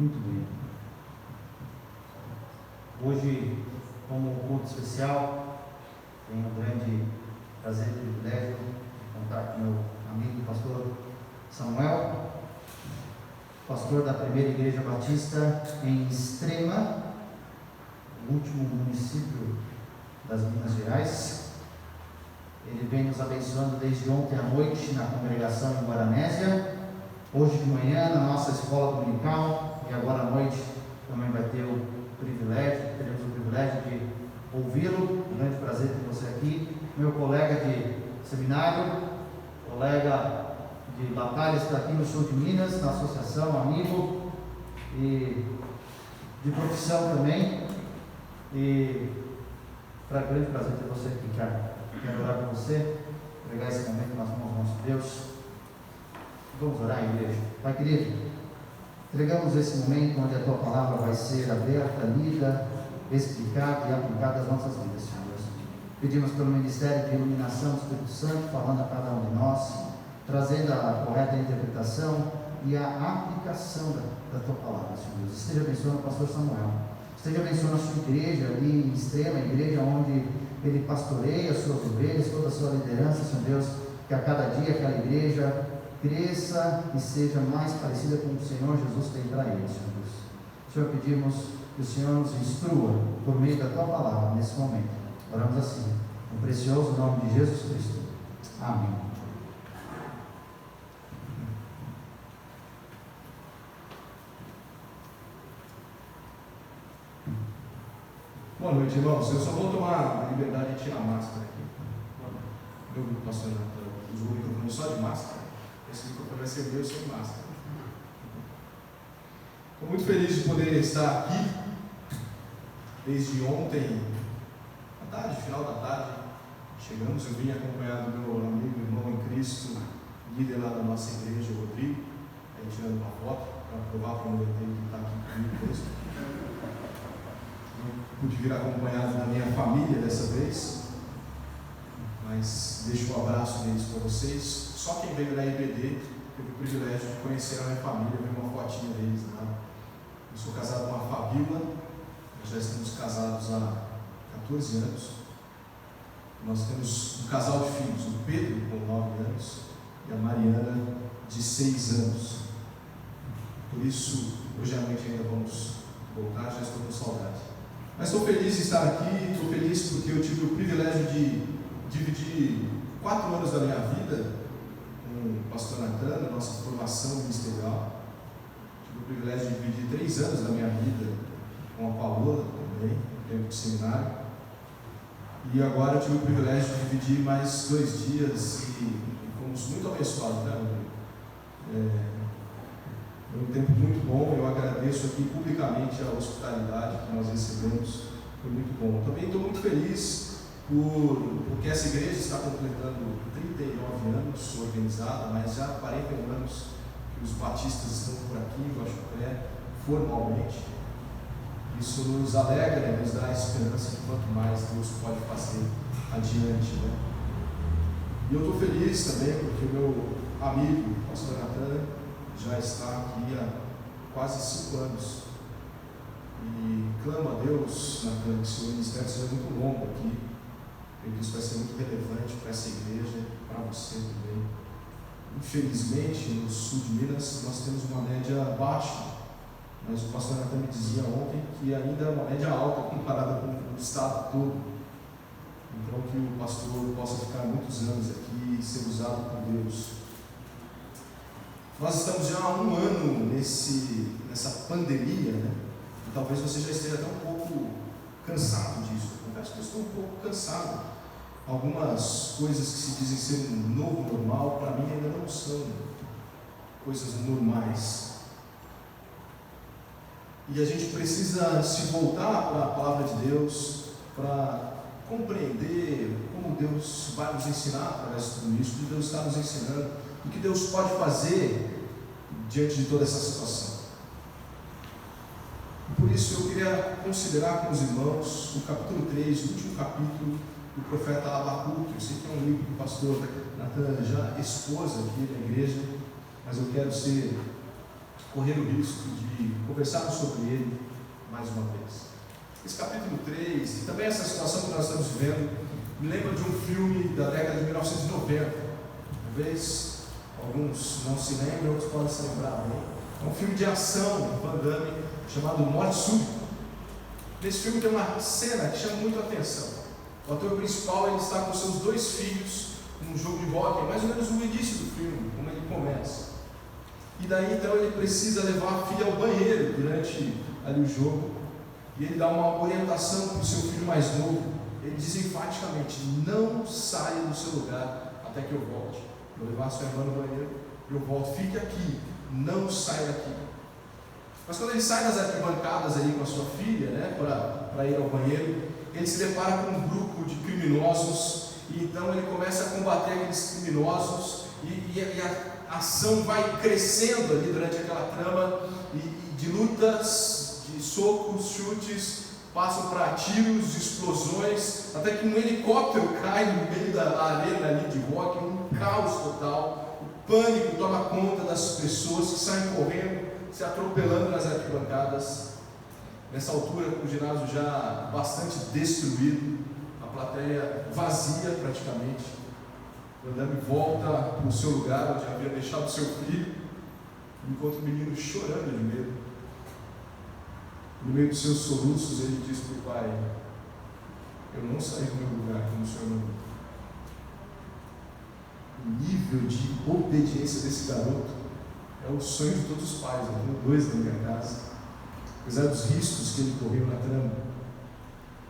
Muito bem. Hoje, como culto especial, tenho um grande prazer e privilégio de contar com meu amigo pastor Samuel, pastor da Primeira Igreja Batista em Extrema, o último município das Minas Gerais. Ele vem nos abençoando desde ontem à noite na congregação em Guaranésia, hoje de manhã na nossa escola dominical, e agora à noite também vai ter teremos o privilégio de ouvi-lo. Um grande prazer ter você aqui, meu colega de seminário, colega de batalhas, está aqui no sul de Minas, na associação, amigo, e de profissão também, e para grande prazer ter você aqui, cara. Quero orar por você, entregar esse momento nas mãos do nosso Deus. Vamos orar, igreja. Pai querido, entregamos esse momento onde a Tua palavra vai ser aberta, lida, explicada e aplicada às nossas vidas, Senhor. Pedimos pelo ministério de iluminação do Espírito Santo, falando a cada um de nós, trazendo a correta interpretação e a aplicação da Tua palavra, Senhor. Esteja abençoando o pastor Samuel. Esteja abençoando a sua igreja ali em Extrema, a igreja onde ele pastoreia as suas ovelhas, toda a sua liderança, Senhor Deus, que a cada dia aquela igreja cresça e seja mais parecida com o Senhor Jesus tem para ele, Senhor Deus. Senhor, pedimos que o Senhor nos instrua por meio da Tua palavra nesse momento. Oramos assim, no precioso nome de Jesus Cristo. Amém. Boa noite, irmãos. Eu só vou tomar a liberdade de tirar a máscara aqui. Meu pastor usou o microfone só de máscara. Esse microfone vai ser meu sem máscara. Estou muito feliz de poder estar aqui. Desde ontem, à tarde, final da tarde, chegamos. Eu vim acompanhado do meu amigo, irmão em Cristo, líder lá da nossa igreja, o Rodrigo. Aí tirando uma foto para provar para o meu que está aqui comigo mesmo. Pude vir acompanhado da minha família dessa vez, mas deixo um abraço deles para vocês. Só quem veio da IBD teve o privilégio de conhecer a minha família, ver uma fotinha deles lá. Eu sou casado com a Fabíola, nós já estamos casados há 14 anos. Nós temos um casal de filhos, o Pedro, com 9 anos, e a Mariana, de 6 anos. Por isso, hoje à noite ainda vamos voltar, já estou com saudade. Mas estou feliz de estar aqui, estou feliz porque eu tive o privilégio de dividir 4 anos da minha vida com o pastor Natan, na nossa formação ministerial. Tive o privilégio de dividir 3 anos da minha vida com a Paola também, no tempo de seminário. E agora eu tive o privilégio de dividir mais 2 dias e fomos muito abençoados, né, Rodrigo? Foi um tempo muito bom. Eu agradeço aqui publicamente a hospitalidade que nós recebemos, foi muito bom. Também estou muito feliz porque essa igreja está completando 39 anos organizada, mas já 41 anos que os batistas estão por aqui, em Guaxupé, formalmente. Isso nos alegra e nos dá esperança de quanto mais Deus pode fazer adiante, né? E eu estou feliz também porque o meu amigo, o pastor Natan, já está aqui há quase 5 anos e clamo a Deus, Natan, que o seu ministério seja muito longo aqui, porque isso vai ser muito relevante para essa igreja, para você também. Infelizmente, no sul de Minas, nós temos uma média baixa, mas o pastor Natan me dizia ontem que ainda é uma média alta comparada com o estado todo. Então, que o pastor possa ficar muitos anos aqui e ser usado por Deus. Nós estamos já há 1 ano nessa pandemia, né? E talvez você já esteja até um pouco cansado disso. Eu confesso que eu estou um pouco cansado. Algumas coisas que se dizem ser um novo normal, para mim ainda não são coisas normais. E a gente precisa se voltar para a palavra de Deus, para compreender como Deus vai nos ensinar através de tudo isso, o que Deus está nos ensinando, o que Deus pode fazer diante de toda essa situação. Por isso eu queria considerar com os irmãos o capítulo 3, o último capítulo do profeta Abacuque. Eu sei que é um livro que o pastor Natan já expôs aqui na igreja, mas eu quero ser correr o risco de conversarmos sobre ele mais uma vez. Esse capítulo 3, e também essa situação que nós estamos vivendo, me lembra de um filme da década de 1990. Talvez alguns não se lembram, outros podem se lembrar. É um filme de ação, Van Damme, chamado Morte Súbita. Nesse filme tem uma cena que chama muito a atenção. O ator principal, ele está com seus 2 filhos num jogo de hóquei, mais ou menos no início do filme, como ele começa. E daí então ele precisa levar a filha ao banheiro durante ali o jogo, e ele dá uma orientação para o seu filho mais novo. Ele diz enfaticamente: não saia do seu lugar até que eu volte. Vou levar a sua irmã no banheiro, eu volto, fique aqui, não saia daqui. Mas quando ele sai das arquibancadas ali com a sua filha, né, para ir ao banheiro, ele se depara com um grupo de criminosos, e então ele começa a combater aqueles criminosos, e a ação vai crescendo ali durante aquela trama, e de lutas, de socos, chutes, passam para tiros, explosões, até que um helicóptero cai no meio da arena ali de hóquei, um caos total, o pânico toma conta das pessoas que saem correndo, se atropelando nas arquibancadas. Nessa altura, com o ginásio já bastante destruído, a plateia vazia praticamente, o Van Damme volta para o seu lugar onde havia deixado o seu filho, e encontra o menino chorando de medo. No meio dos seus soluços, ele diz para o pai: eu não saí do meu lugar como o senhor não. O nível de obediência desse garoto é o sonho de todos os pais. Eu tenho 2 na minha casa, apesar dos riscos que ele correu na trama.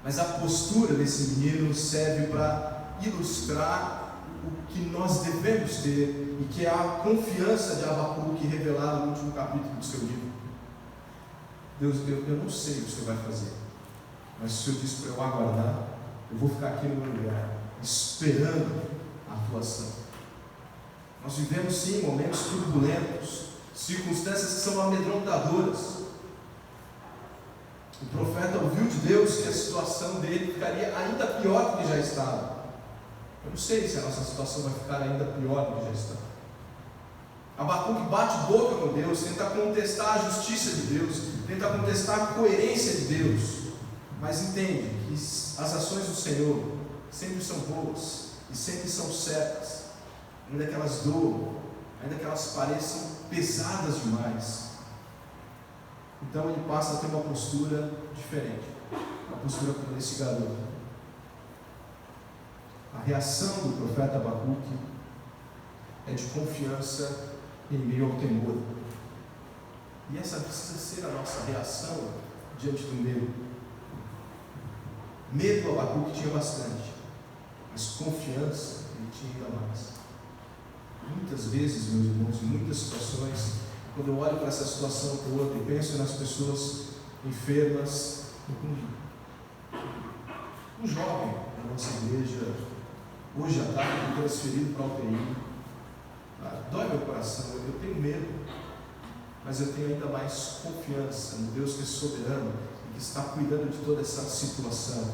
Mas a postura desse menino serve para ilustrar o que nós devemos ter, e que é a confiança de Abacuque revelada no último capítulo do seu livro. Deus, eu não sei o que o Senhor vai fazer, mas o Senhor disse para eu aguardar, eu vou ficar aqui no meu lugar, esperando a tua ação. Nós vivemos sim momentos turbulentos, circunstâncias que são amedrontadoras. O profeta ouviu de Deus que a situação dele ficaria ainda pior do que já estava. Eu não sei se a nossa situação vai ficar ainda pior do que já está. Abacuque bate boca com Deus, tenta contestar a justiça de Deus, tenta contestar a coerência de Deus, mas entende que as ações do Senhor sempre são boas e sempre são certas, ainda que elas doam, ainda que elas pareçam pesadas demais. Então ele passa a ter uma postura diferente, uma postura como esse garoto. A reação do profeta Abacuque é de confiança em meio ao temor. E essa precisa ser a nossa reação diante do medo. Medo Abacuque tinha bastante, mas confiança ele tinha ainda mais. Muitas vezes, meus irmãos, em muitas situações, quando eu olho para essa situação toda e penso nas pessoas enfermas, um jovem da nossa igreja, hoje à tarde, transferido para a UTI, dói meu coração, eu tenho medo, mas eu tenho ainda mais confiança no Deus que é soberano e que está cuidando de toda essa situação.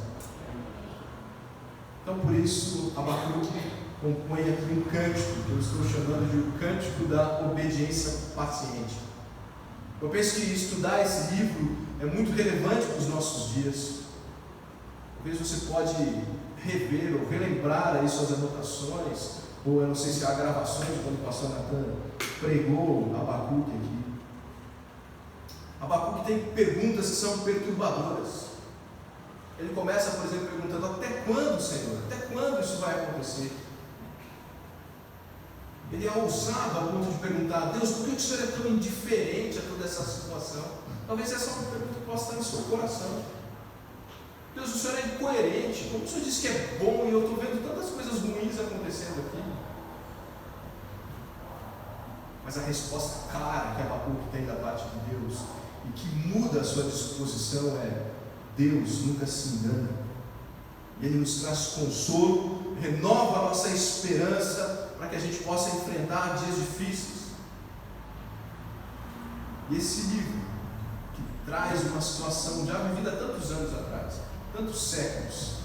Então, por isso, Abacuque compõe aqui um cântico, que eu estou chamando de o cântico da obediência paciente. Eu penso que estudar esse livro é muito relevante para os nossos dias. Talvez você pode rever ou relembrar aí suas anotações, ou eu não sei se há gravações de quando o pastor Natan pregou Abacuque aqui. Abacuque tem perguntas que são perturbadoras. Ele começa, por exemplo, perguntando: até quando, Senhor? Até quando isso vai acontecer? Ele é ousado a ponto de perguntar: Deus, por que o Senhor é tão indiferente a toda essa situação? Talvez essa é uma pergunta que possa estar no seu coração. Deus, o Senhor é incoerente. Como o Senhor disse que é bom e eu estou vendo tantas coisas ruins acontecendo aqui? Mas a resposta clara que Abacuque tem da parte de Deus e que muda a sua disposição é: Deus nunca se engana. E Ele nos traz consolo, renova a nossa esperança para que a gente possa enfrentar dias difíceis. E esse livro, que traz uma situação já vivida há tantos anos atrás, tantos séculos,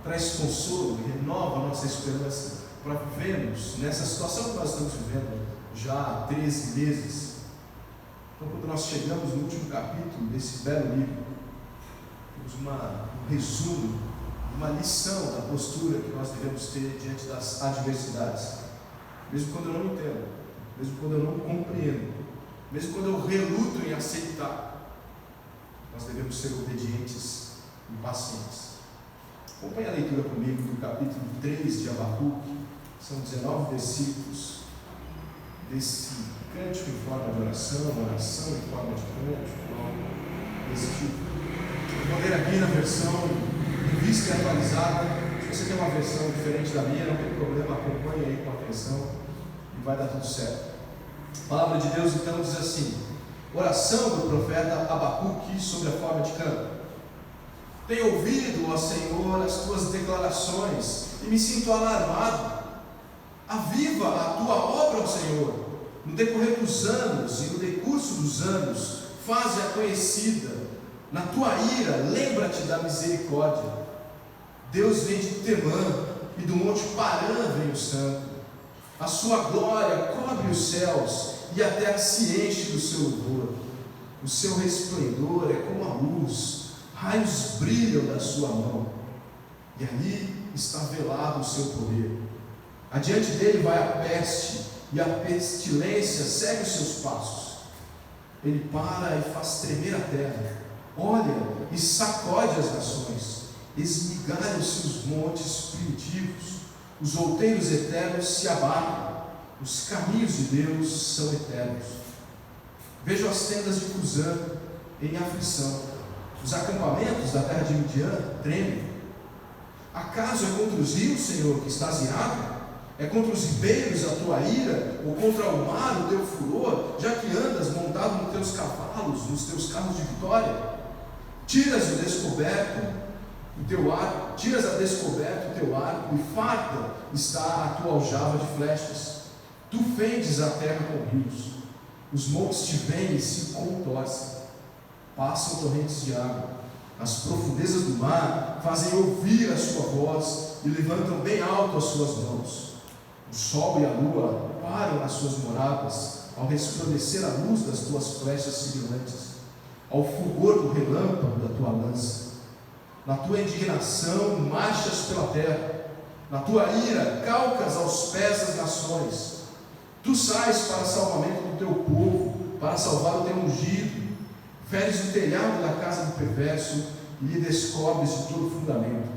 traz consolo, renova a nossa esperança para vivermos nessa situação que nós estamos vivendo já há 13 meses. Então, quando nós chegamos no último capítulo desse belo livro, temos um resumo, uma lição da postura que nós devemos ter diante das adversidades. Mesmo quando eu não entendo, mesmo quando eu não compreendo, mesmo quando eu reluto em aceitar, nós devemos ser obedientes e pacientes. Acompanhe a leitura comigo do capítulo 3 de Abacuque. São 19 versículos desse cântico em forma de oração em forma de cântico, algo desse tipo. Eu vou ler aqui na versão revista e atualizada. Se você tem uma versão diferente da minha, não tem problema, acompanhe aí com atenção e vai dar tudo certo. A palavra de Deus então diz assim: oração do profeta Abacuque sob a forma de canto. Tenho ouvido, ó Senhor, as tuas declarações e me sinto alarmado. Aviva a tua obra, ó Senhor, no decorrer dos anos e no decurso dos anos, faze-a conhecida. Na tua ira, lembra-te da misericórdia. Deus vem de Temã e do monte Parã vem o santo. A sua glória cobre os céus e a terra se enche do seu louvor. O seu resplendor é como a luz, raios brilham da sua mão, e ali está velado o seu poder. Adiante dele vai a peste, e a pestilência segue os seus passos. Ele para e faz tremer a terra, olha e sacode as nações, esmigalham-se os montes primitivos, os outeiros eternos se abatem, os caminhos de Deus são eternos. Vejo as tendas de Cusã em aflição, os acampamentos da terra de Midian tremem. Acaso é contra os rios, Senhor, que estás irado? É contra os ribeiros a tua ira, ou contra o mar o teu furor, já que andas montado nos teus cavalos, nos teus carros de vitória? Tiras a descoberto o teu arco, e farta está a tua aljava de flechas. Tu fendes a terra com rios, os montes te veem e se contorcem, passam torrentes de água, as profundezas do mar fazem ouvir a sua voz e levantam bem alto as suas mãos. O sol e a lua param nas suas moradas, ao resplandecer a luz das tuas flechas cintilantes, ao fulgor do relâmpago da tua lança. Na tua indignação marchas pela terra, na tua ira calcas aos pés das nações. Tu sais para salvamento do teu povo, para salvar o teu ungido. Feres o telhado da casa do perverso e lhe descobres de todo fundamento.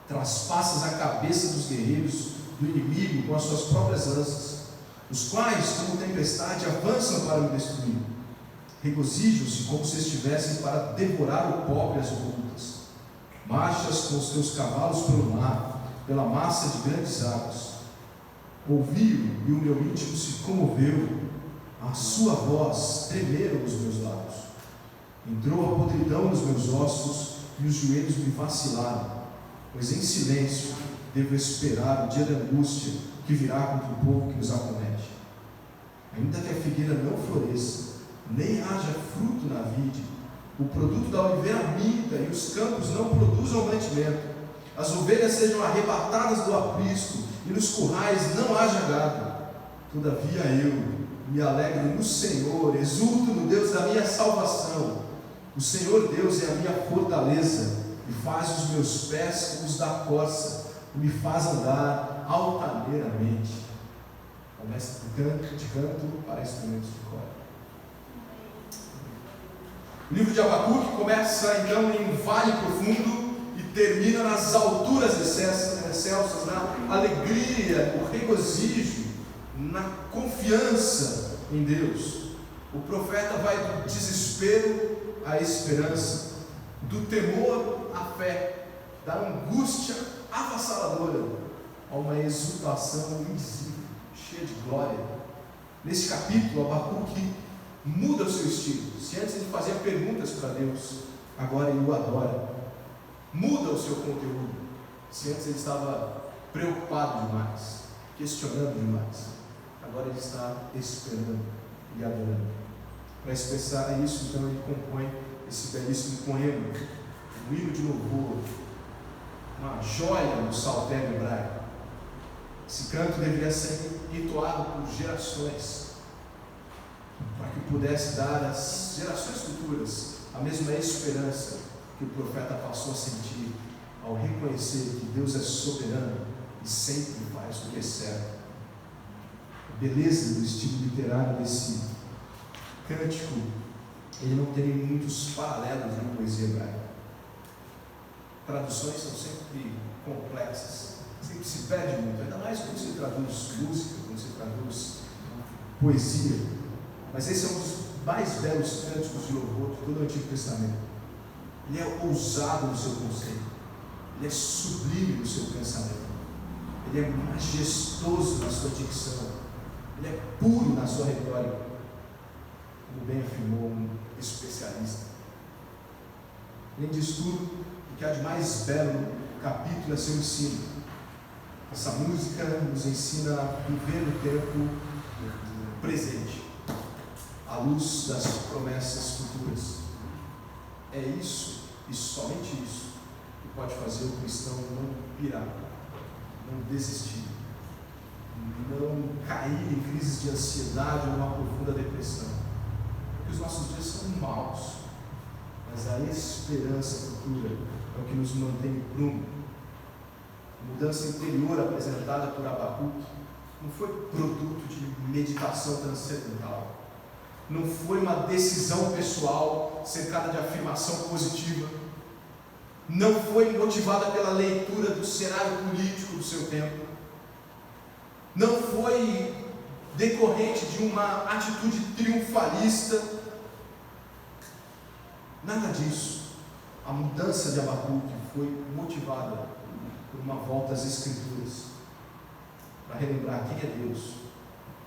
Traspassas a cabeça dos guerreiros do inimigo com as suas próprias lanças, os quais, como tempestade, avançam para o destruir. Regozijam-se como se estivessem para devorar o pobre e as ocultas. Marchas com os teus cavalos pelo mar, pela massa de grandes águas. Ouvi-o e o meu íntimo se comoveu, a sua voz tremeram os meus lábios. Entrou a podridão nos meus ossos e os joelhos me vacilaram, pois em silêncio devo esperar o dia da angústia que virá contra o povo que nos acomete. Ainda que a figueira não floresça, nem haja fruto na vide, o produto da oliveira minta e os campos não produzam mantimento, as ovelhas sejam arrebatadas do aprisco e nos currais não haja gado, todavia eu me alegro no Senhor, exulto no Deus da minha salvação. O Senhor Deus é a minha fortaleza e faz os meus pés como os da corça e me faz andar altaneiramente. Começa de canto para instrumentos de corda. O livro de Abacuque começa então em um vale profundo e termina nas alturas excelsas, na alegria, no regozijo, na confiança em Deus. O profeta vai do desespero à esperança, do temor à fé, da angústia avassaladora a uma exultação indizível, cheia de glória. Nesse capítulo, Abacuque muda o seu estilo. Se antes ele fazia perguntas para Deus, agora ele o adora. Muda o seu conteúdo. Se antes ele estava preocupado demais, questionando demais, agora ele está esperando e adorando. Para expressar isso, então ele compõe esse belíssimo poema, um hino de louvor, uma joia no saltério hebraico. Esse canto deveria ser entoado por gerações, para que pudesse dar às gerações futuras a mesma esperança que o profeta passou a sentir ao reconhecer que Deus é soberano e sempre faz o que é certo. A beleza do estilo literário desse cântico, ele não tem muitos paralelos na poesia hebraica. Traduções são sempre complexas, sempre se perde muito, ainda mais quando se traduz música, quando se traduz poesia. Mas esse é um dos mais belos cânticos de louvor de todo o Antigo Testamento. Ele é ousado no seu conceito, ele é sublime no seu pensamento, ele é majestoso na sua dicção, ele é puro na sua retórica, como bem afirmou um especialista. Além disso tudo, o que há de mais belo no capítulo é seu ensino. Essa música nos ensina a viver no tempo presente, à luz das promessas futuras. É isso, e somente isso, que pode fazer o cristão não pirar, não desistir, não cair em crises de ansiedade ou numa profunda depressão. Porque os nossos dias são maus, mas a esperança futura é o que nos mantém em prumo. A mudança interior apresentada por Abacuque não foi produto de meditação transcendental, não foi uma decisão pessoal cercada de afirmação positiva, não foi motivada pela leitura do cenário político do seu tempo, não foi decorrente de uma atitude triunfalista, nada disso. A mudança de Abacuque foi motivada por uma volta às Escrituras, para relembrar quem é Deus,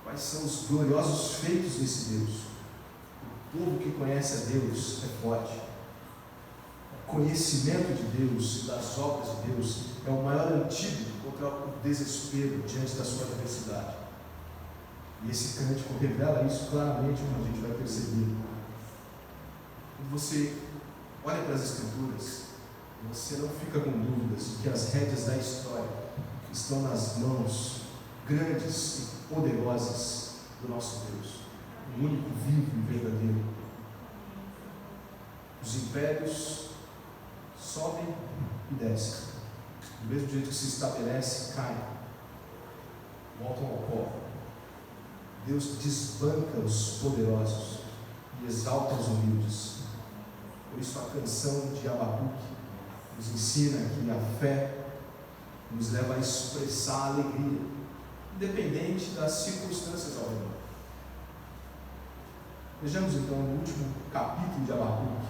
quais são os gloriosos feitos desse Deus. O povo que conhece a Deus é forte. O conhecimento de Deus e das obras de Deus é o maior antídoto contra o desespero diante da sua adversidade. E esse cântico revela isso claramente, como a gente vai perceber. Quando você olha para as Escrituras, você não fica com dúvidas de que as rédeas da história estão nas mãos grandes e poderosas do nosso Deus, o único vivo e verdadeiro. Os impérios sobem e descem, do mesmo jeito que se estabelece, caem, voltam ao pó. Deus desbanca os poderosos e exalta os humildes. Por isso a canção de Abacuque nos ensina que a fé nos leva a expressar a alegria, independente das circunstâncias ao redor. Vejamos então no último capítulo de Abacuque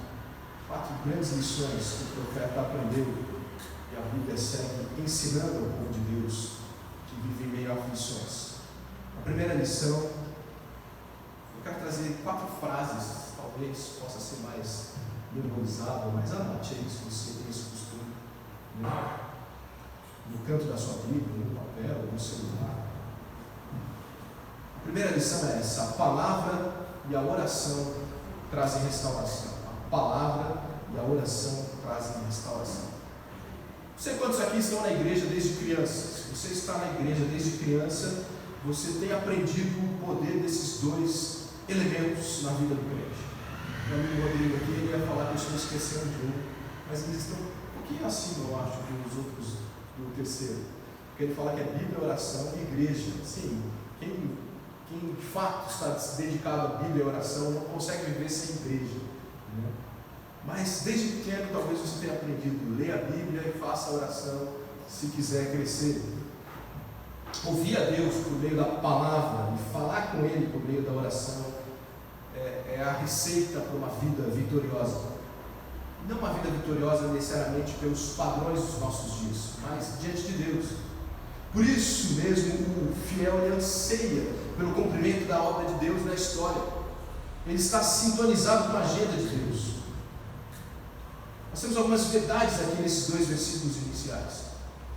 4 grandes lições que o profeta aprendeu e a Bíblia segue ensinando ao povo de Deus que vive em meio a aflições. A primeira lição, eu quero trazer 4 frases, talvez possa ser mais memorizado, mas anote aí se você tem esse costume, no canto da sua Bíblia, no papel, no celular. A primeira lição é essa: a palavra e a oração trazem restauração. A palavra e a oração trazem restauração. Não sei quantos aqui estão na igreja desde criança. Se você está na igreja desde criança, você tem aprendido o poder desses 2 elementos na vida do crente. Meu amigo Rodrigo aqui, ele ia falar que eu estou esquecendo de um, mas eles estão um pouquinho acima, eu acho, dos outros do terceiro. Porque ele fala que é Bíblia, oração e igreja. Sim, quem de fato está dedicado à Bíblia e à oração não consegue viver sem igreja, né? Mas desde pequeno talvez você tenha aprendido: leia a Bíblia e faça a oração se quiser crescer. Ouvir a Deus por meio da palavra e falar com Ele por meio da oração é a receita para uma vida vitoriosa. Não uma vida vitoriosa necessariamente pelos padrões dos nossos dias, mas diante de Deus. Por isso mesmo o fiel ele anseia pelo cumprimento da obra de Deus na história. Ele está sintonizado com a agenda de Deus. Nós temos algumas verdades aqui nesses 2 versículos iniciais.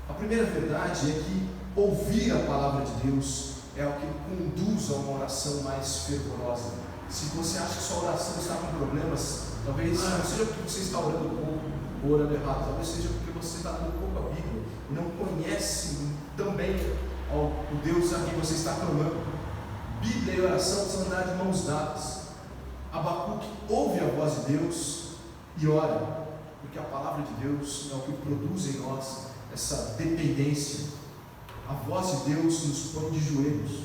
A primeira verdade é que ouvir a palavra de Deus é o que conduz a uma oração mais fervorosa. Se você acha que sua oração está com problemas, talvez não seja porque você está orando pouco ou orando errado, talvez seja porque você está lendo pouco a Bíblia e não conhece tão bem o Deus a quem você está clamando. Bíblia e oração precisam andar de mãos dadas. Abacuque ouve a voz de Deus e ora, porque a palavra de Deus é o que produz em nós essa dependência. A voz de Deus nos põe de joelhos.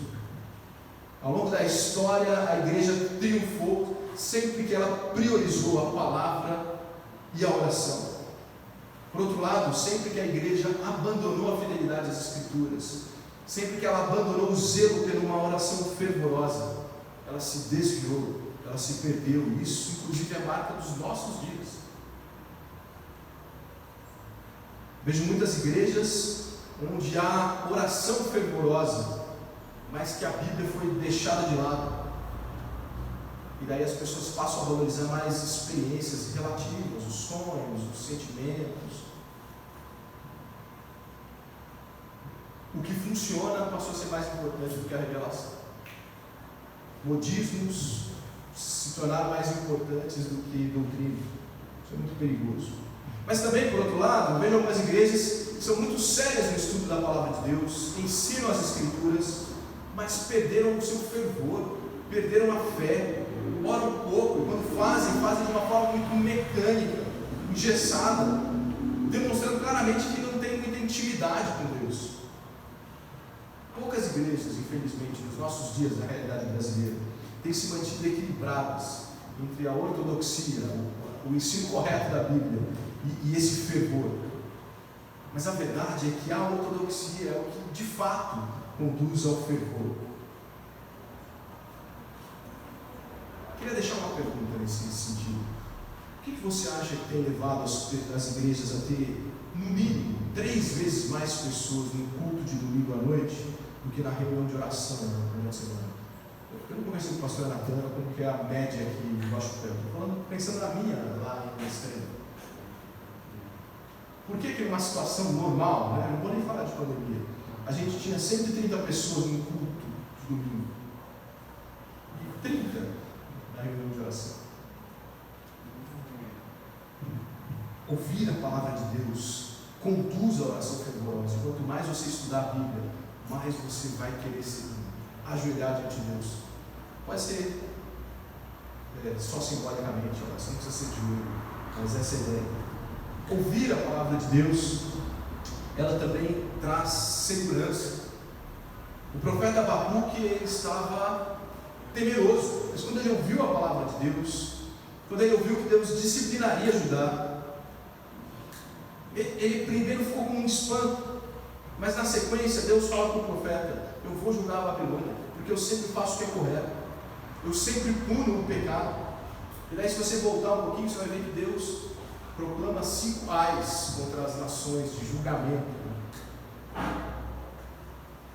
Ao longo da história, a igreja triunfou sempre que ela priorizou a palavra e a oração. Por outro lado, sempre que a igreja abandonou a fidelidade às Escrituras, sempre que ela abandonou o zelo por uma oração fervorosa, ela se desviou, ela se perdeu. Isso, inclusive, é marca dos nossos dias. Vejo muitas igrejas onde há oração fervorosa, mas que a Bíblia foi deixada de lado. E daí as pessoas passam a valorizar mais experiências relativas, os sonhos, os sentimentos. O que funciona passou a ser mais importante do que a revelação. Modismos se tornaram mais importantes do que doutrina. Isso é muito perigoso. Mas também, por outro lado, eu vejo algumas igrejas que são muito sérias no estudo da palavra de Deus, ensinam as Escrituras, mas perderam o seu fervor, perderam a fé, oram um pouco, e quando fazem de uma forma muito mecânica, engessada, demonstrando claramente que não tem muita intimidade com Deus. Poucas igrejas, infelizmente, nos nossos dias, na realidade brasileira, têm se mantido equilibradas entre a ortodoxia, o ensino correto da Bíblia e esse fervor. Mas a verdade é que a ortodoxia é o que de fato conduz ao fervor. Queria deixar uma pergunta nesse sentido. O que você acha que tem levado as igrejas a ter, no mínimo, 3 vezes mais pessoas no culto de domingo à noite do que na reunião de oração na semana? Eu não conversei com o pastor Natan, como que é a média aqui em Washington. Estou falando, pensando na minha, lá em Extremo. Por que numa situação normal, né? Não vou nem falar de pandemia, a gente tinha 130 pessoas no culto de domingo e 30 na reunião de oração? Ouvir a palavra de Deus conduz a oração fervorosa. Quanto mais você estudar a Bíblia, mais você vai querer se ajoelhar diante de Deus. Pode ser só simbolicamente, a oração não precisa ser de joelho, mas essa é a ideia. Ouvir a palavra de Deus, ela também traz segurança. O profeta Abacuque, ele estava temeroso, mas quando ele ouviu a palavra de Deus, quando ele ouviu que Deus disciplinaria Judá, ele primeiro ficou com um espanto, mas na sequência Deus fala para o profeta: eu vou julgar a Babilônia, porque eu sempre faço o que é correto, eu sempre puno o pecado. E daí, se você voltar um pouquinho, você vai ver que Deus proclama 5 ais contra as nações de julgamento.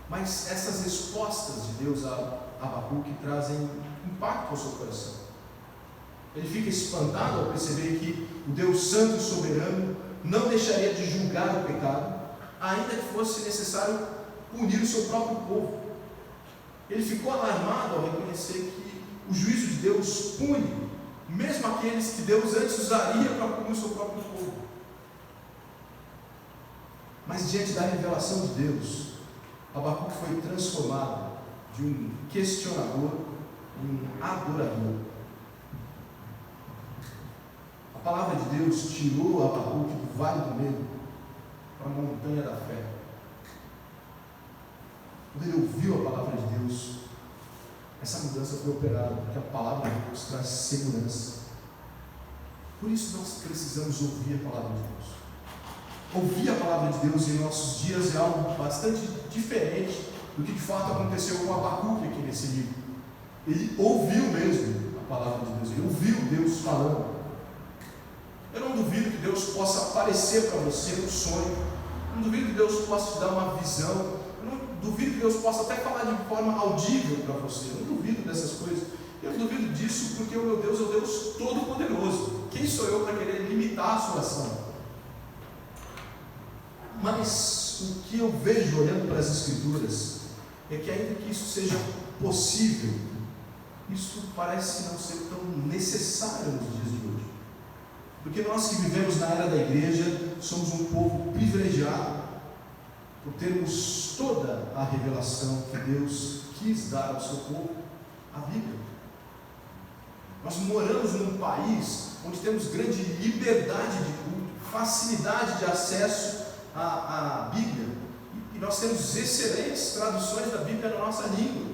Mas essas respostas de Deus a Abacuque trazem impacto ao seu coração. Ele fica espantado ao perceber que o Deus Santo e Soberano não deixaria de julgar o pecado, ainda que fosse necessário punir o seu próprio povo. Ele ficou alarmado ao reconhecer que o juízo de Deus pune mesmo aqueles que Deus antes usaria para punir o seu próprio povo. Mas diante da revelação de Deus, Abacuque foi transformado de um questionador em um adorador. A palavra de Deus tirou Abacuque do vale do medo para a montanha da fé. Quando ele ouviu a palavra de Deus, essa mudança foi operada, porque a palavra de Deus traz segurança. Por isso nós precisamos ouvir a palavra de Deus. Ouvir a palavra de Deus em nossos dias é algo bastante diferente do que de fato aconteceu com Abacuque aqui nesse livro. Ele ouviu mesmo a palavra de Deus, ele ouviu Deus falando. Eu não duvido que Deus possa aparecer para você no sonho, eu não duvido que Deus possa te dar uma visão, eu não duvido que Deus possa até falar de forma audível para você, eu não duvido dessas coisas. Eu não duvido disso porque o meu Deus é o Deus Todo-Poderoso. Quem sou eu para querer limitar a sua ação? Mas o que eu vejo olhando para as Escrituras é que, ainda que isso seja possível, isso parece não ser tão necessário nos dias de hoje. Porque nós que vivemos na era da igreja somos um povo privilegiado por termos toda a revelação que Deus quis dar ao seu povo, a Bíblia. Nós moramos num país onde temos grande liberdade de culto, facilidade de acesso à Bíblia, e nós temos excelentes traduções da Bíblia na nossa língua.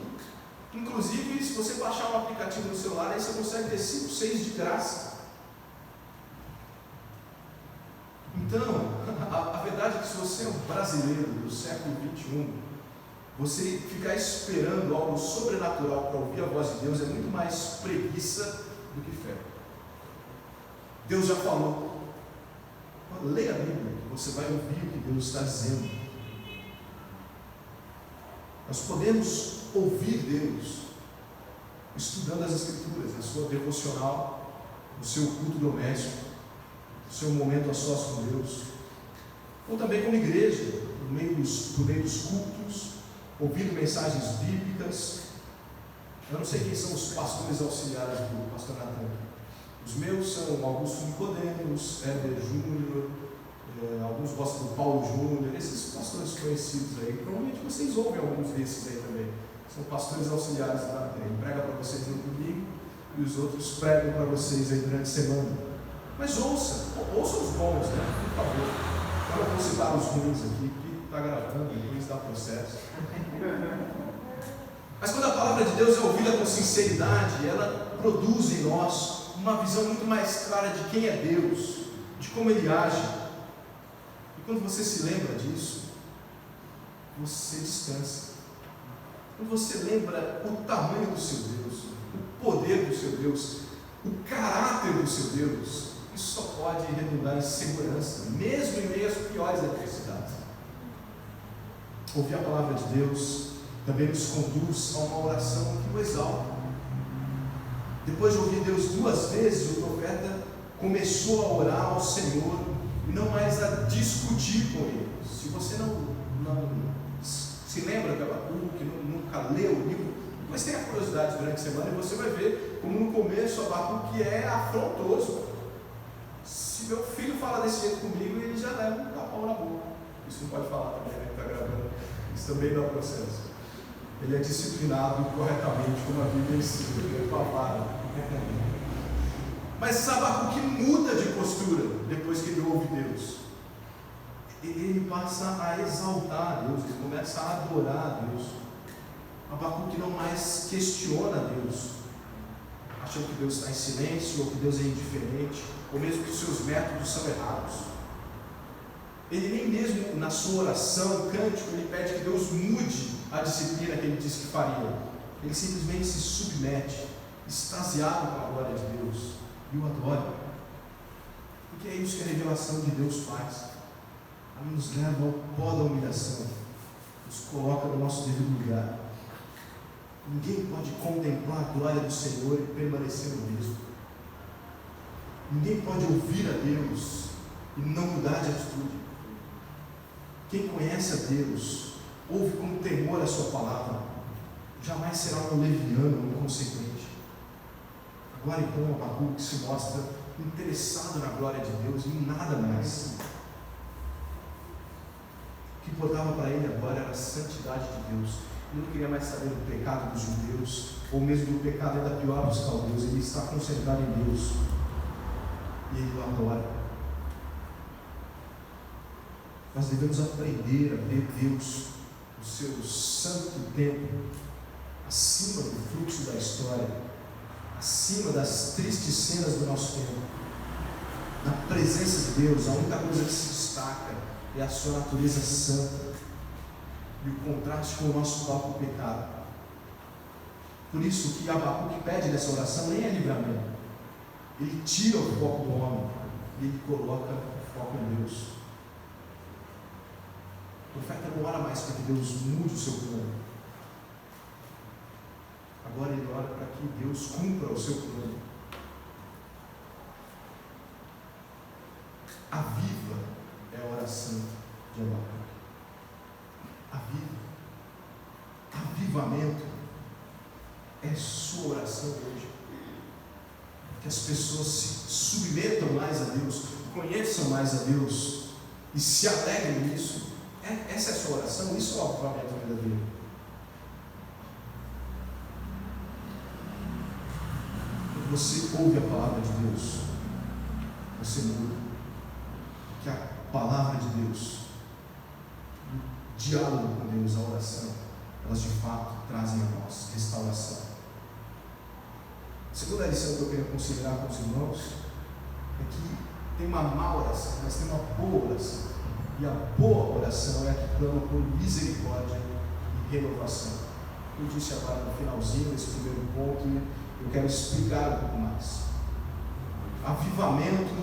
Inclusive, se você baixar um aplicativo no celular, aí você consegue ter 5, 6 de graça. Então, a verdade é que se você é um brasileiro do século XXI, você ficar esperando algo sobrenatural para ouvir a voz de Deus é muito mais preguiça do que fé. Deus já falou. Leia a Bíblia, que você vai ouvir o que Deus está dizendo. Nós podemos ouvir Deus estudando as Escrituras, na sua devocional, no seu culto doméstico, no seu momento a sós com Deus, ou também como igreja, por meio dos cultos, ouvindo mensagens bíblicas. Eu não sei quem são os pastores auxiliares do pastor Natan. Os meus são Augusto Nicodemos, Éder Júnior, alguns gostam do Paulo Júnior, esses pastores conhecidos aí. Provavelmente vocês ouvem alguns desses aí também. São pastores auxiliares do Natan. Ele prega para vocês no domingo e os outros pregam para vocês aí durante a semana. Mas ouçam os bons, né? Por favor. Eu não vou citar os ruins aqui, porque está gravando, depois dá processo. Mas quando a palavra de Deus é ouvida com sinceridade, ela produz em nós uma visão muito mais clara de quem é Deus, de como Ele age. E quando você se lembra disso, você descansa. Quando você lembra o tamanho do seu Deus, o poder do seu Deus, o caráter do seu Deus, isso só pode redundar em segurança, mesmo em meio às piores adversidades. Ouvir a palavra de Deus também nos conduz a uma oração que o exalta. Depois de ouvir Deus 2 vezes, o profeta começou a orar ao Senhor e não mais a discutir com Ele. Se você não se lembra de Abacuque, nunca leu o livro, depois tenha curiosidade durante a semana e você vai ver como no começo Abacuque é afrontoso. Se meu filho fala desse jeito comigo, ele já leva um tapão na boca. Isso não pode falar também, né? Está gravando. Isso também dá processo. Ele é disciplinado corretamente, como a Bíblia ensina, ele é papado. Mas Abacuque muda de postura depois que ele ouve Deus. Ele passa a exaltar a Deus, ele começa a adorar a Deus. Abacuque não mais questiona a Deus, achando que Deus está em silêncio, ou que Deus é indiferente, ou mesmo que os seus métodos são errados. Ele nem mesmo na sua oração, cântico, ele pede que Deus mude a disciplina que ele disse que faria. Ele simplesmente se submete, extasiado com a glória de Deus, e o adora. Porque é isso que a revelação de Deus faz. Ela nos leva ao pó da humilhação, nos coloca no nosso devido lugar. Ninguém pode contemplar a glória do Senhor e permanecer no mesmo. Ninguém pode ouvir a Deus e não mudar de atitude. Quem conhece a Deus, ouve com temor a sua palavra, jamais será um leviano ou inconsequente. Agora então Abacuque se mostra interessado na glória de Deus e em nada mais. O que importava para ele agora era a santidade de Deus. Ele não queria mais saber do pecado dos judeus, ou mesmo do pecado ainda pior dos caldeus. Ele está concentrado em Deus e ele o adora. Nós devemos aprender a ver Deus no seu santo tempo, acima do fluxo da história, acima das tristes cenas do nosso tempo. Na presença de Deus, a única coisa que se destaca é a sua natureza santa e o contraste com o nosso próprio pecado. Por isso, o que Abacuque pede nessa oração nem é livramento. Ele tira o foco do homem e ele coloca o foco em Deus. O profeta não ora mais para que Deus mude o seu plano. Agora ele ora para que Deus cumpra o seu plano. Aviva é a oração de Abacuque. Avivamento é sua oração hoje. Que as pessoas se submetam mais a Deus, conheçam mais a Deus e se alegrem nisso. Essa é a sua oração, isso é o avivamento verdadeiro. você ouve a palavra de Deus, você muda. Que a palavra de Deus, o diálogo com Deus, a oração, elas de fato trazem a nós restauração. A segunda lição que eu quero considerar com os irmãos é que tem uma má oração, mas tem uma boa oração. E a boa oração é a que clama por misericórdia e renovação. Eu disse agora no finalzinho desse primeiro ponto, eu quero explicar um pouco mais. Avivamento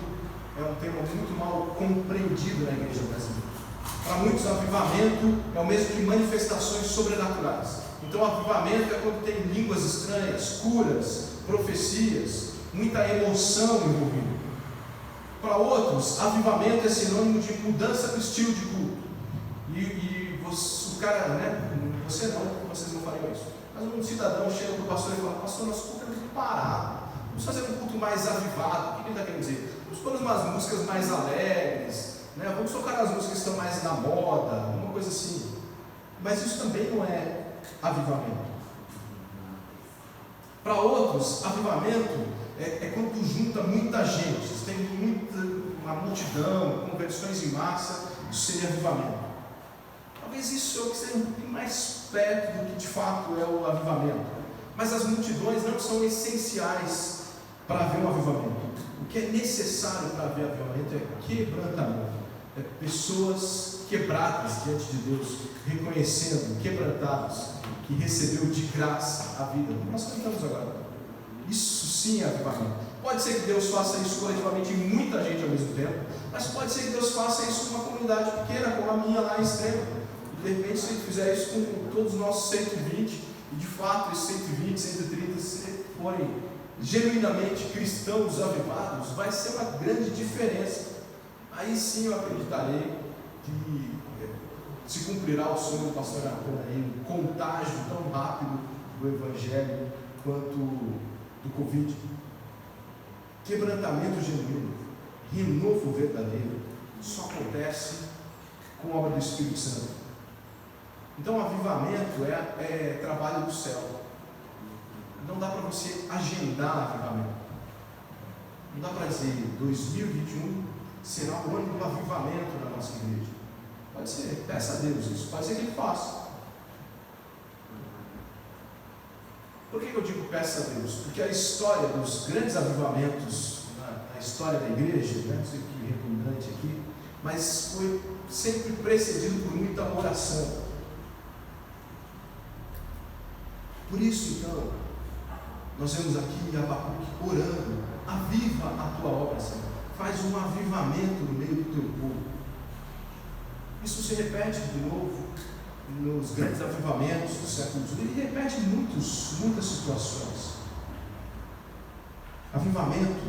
é um tema muito mal compreendido na igreja brasileira. Para muitos, avivamento é o mesmo que manifestações sobrenaturais. Então, avivamento é quando tem línguas estranhas, curas, profecias, muita emoção envolvida. Para outros, avivamento é sinônimo de mudança do estilo de culto. E você, o cara, né? Você não, vocês não fariam isso. Mas um cidadão chega para o pastor e fala: pastor, nosso culto é muito parado. Vamos fazer um culto mais avivado. O que ele está querendo dizer? Vamos pôr umas músicas mais alegres, né? Vamos tocar as músicas que estão mais na moda, uma coisa assim. Mas isso também não é avivamento. Para outros, avivamento é quando junta muita gente, tem uma multidão, conversões em massa. Isso seria avivamento. Talvez isso é o que seja um pouquinho mais perto do que de fato é o avivamento. Mas as multidões não são essenciais para haver um avivamento. O que é necessário para haver avivamento é quebrantamento. É pessoas quebradas diante de Deus, reconhecendo, quebrantados, que recebeu de graça a vida. Como nós cantamos agora. Isso sim é avivamento. Pode ser que Deus faça isso coletivamente em muita gente ao mesmo tempo, mas pode ser que Deus faça isso com uma comunidade pequena, como a minha lá em Extrema. E de repente, se Ele fizer isso com todos os nossos 120, e de fato esses 120, 130, se forem genuinamente cristãos avivados, vai ser uma grande diferença. Aí sim eu acreditarei que se cumprirá o sonho do pastor Natan aí, um contágio tão rápido do Evangelho quanto do Covid. Quebrantamento genuíno, renovo verdadeiro, só acontece com a obra do Espírito Santo. Então, avivamento é trabalho do céu. Não dá para você agendar avivamento. Não dá para dizer 2021 será o ano do avivamento da nossa igreja. Pode ser, peça a Deus isso, pode ser que Ele faça. Por que eu digo peça a Deus? Porque a história dos grandes avivamentos na história da igreja, não sei que é redundante aqui, mas foi sempre precedido por muita oração. Por isso, então, nós vemos aqui Abacuque orando: aviva a tua obra, Senhor. Faz um avivamento no meio do teu povo. Isso se repete de novo nos grandes avivamentos do século XVIII. Ele repete muitas situações. Avivamento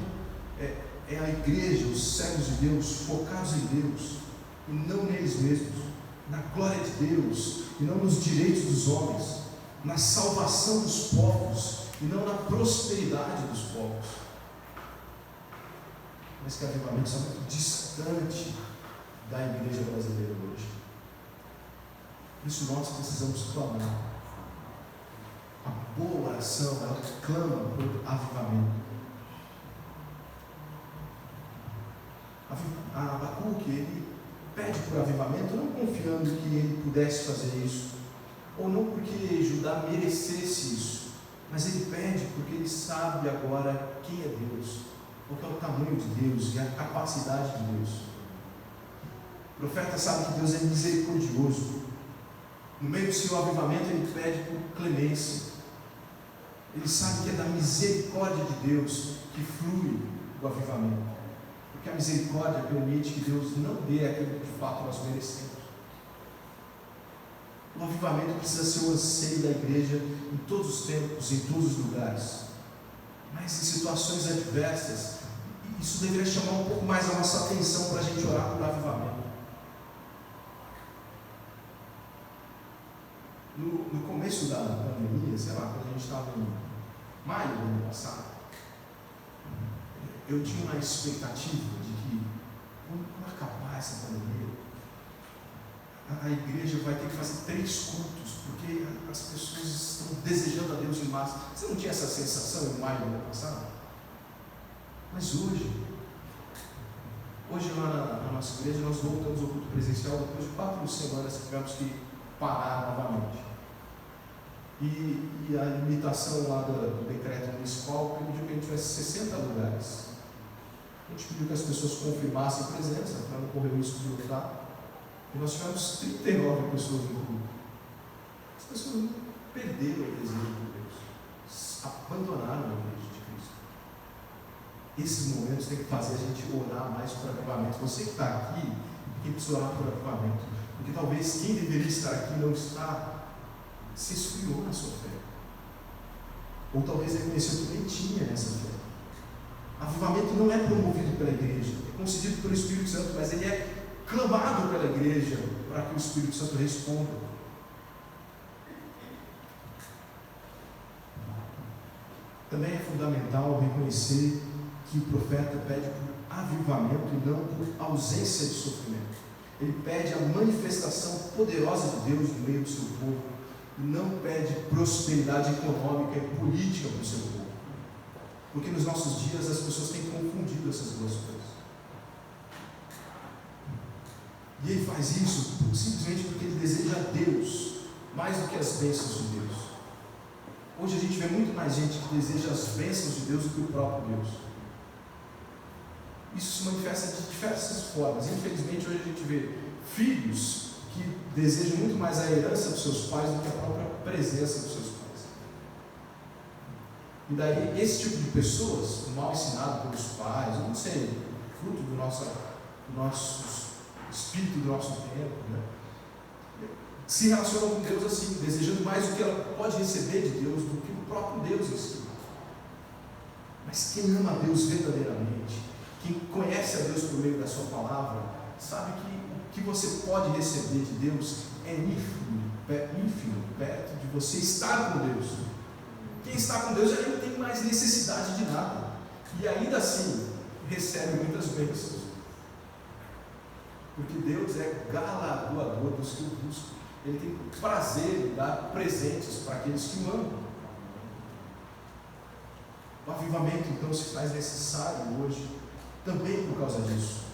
é a igreja, os servos de Deus, focados em Deus e não neles mesmos, na glória de Deus e não nos direitos dos homens, na salvação dos povos e não na prosperidade dos povos. Mas que avivamento está muito distante da igreja brasileira hoje. Por isso nós precisamos clamar. A boa oração, ela clama por avivamento. Abacuque, ele pede por avivamento, não confiando que ele pudesse fazer isso, ou não porque Judá merecesse isso, mas ele pede porque ele sabe agora quem é Deus, qual é o tamanho de Deus e a capacidade de Deus. O profeta sabe que Deus é misericordioso. No meio do seu avivamento, ele pede por clemência. Ele sabe que é da misericórdia de Deus que flui o avivamento. Porque a misericórdia permite que Deus não dê aquilo que de fato nós merecemos. O avivamento precisa ser o anseio da igreja em todos os tempos, em todos os lugares. Mas em situações adversas, isso deveria chamar um pouco mais a nossa atenção para a gente orar por avivamento. No começo da pandemia, sei lá, quando a gente estava em maio do ano passado, eu tinha uma expectativa de que, quando acabar essa pandemia, a igreja vai ter que fazer 3 cultos, porque as pessoas estão desejando a Deus em massa. Você não tinha essa sensação em maio do ano passado? Mas hoje lá na nossa igreja, nós voltamos ao culto presencial depois de 4 semanas que tivemos que parar novamente. E a limitação lá do decreto municipal pediu que a gente tivesse 60 lugares. A gente pediu que as pessoas confirmassem presença para não correr o risco de lotar. E nós tivemos 39 pessoas no grupo. As pessoas perderam o desejo de Deus, abandonaram a igreja de Cristo. Esses momentos tem que fazer a gente orar mais por avivamento. Você que está aqui, tem que orar por avivamento. Porque talvez quem deveria estar aqui não está, se esfriou na sua fé. Ou talvez reconheceu que nem tinha essa fé. Avivamento não é promovido pela igreja, é concedido pelo Espírito Santo, mas ele é clamado pela igreja para que o Espírito Santo responda. Também é fundamental reconhecer que o profeta pede por avivamento e não por ausência de sofrimento. Ele pede a manifestação poderosa de Deus no meio do seu povo e não pede prosperidade econômica e política para o seu povo. Porque nos nossos dias as pessoas têm confundido essas duas coisas. E ele faz isso simplesmente porque ele deseja a Deus mais do que as bênçãos de Deus. Hoje a gente vê muito mais gente que deseja as bênçãos de Deus do que o próprio Deus. Isso se manifesta de diversas formas. Infelizmente hoje a gente vê filhos que desejam muito mais a herança dos seus pais do que a própria presença dos seus pais. E daí esse tipo de pessoas, mal ensinado pelos pais, eu não sei, fruto do nosso espírito do nosso tempo, né? Se relacionam com Deus assim, desejando mais o que ela pode receber de Deus do que o próprio Deus em si. Mas quem ama a Deus verdadeiramente, quem conhece a Deus por meio da sua palavra, sabe que o que você pode receber de Deus é ínfimo perto de você estar com Deus. Quem está com Deus já não tem mais necessidade de nada, e ainda assim recebe muitas bênçãos, porque Deus é galardoador dos que o buscam. Ele tem prazer em dar presentes para aqueles que o amam. O avivamento então se faz necessário hoje também por causa disso.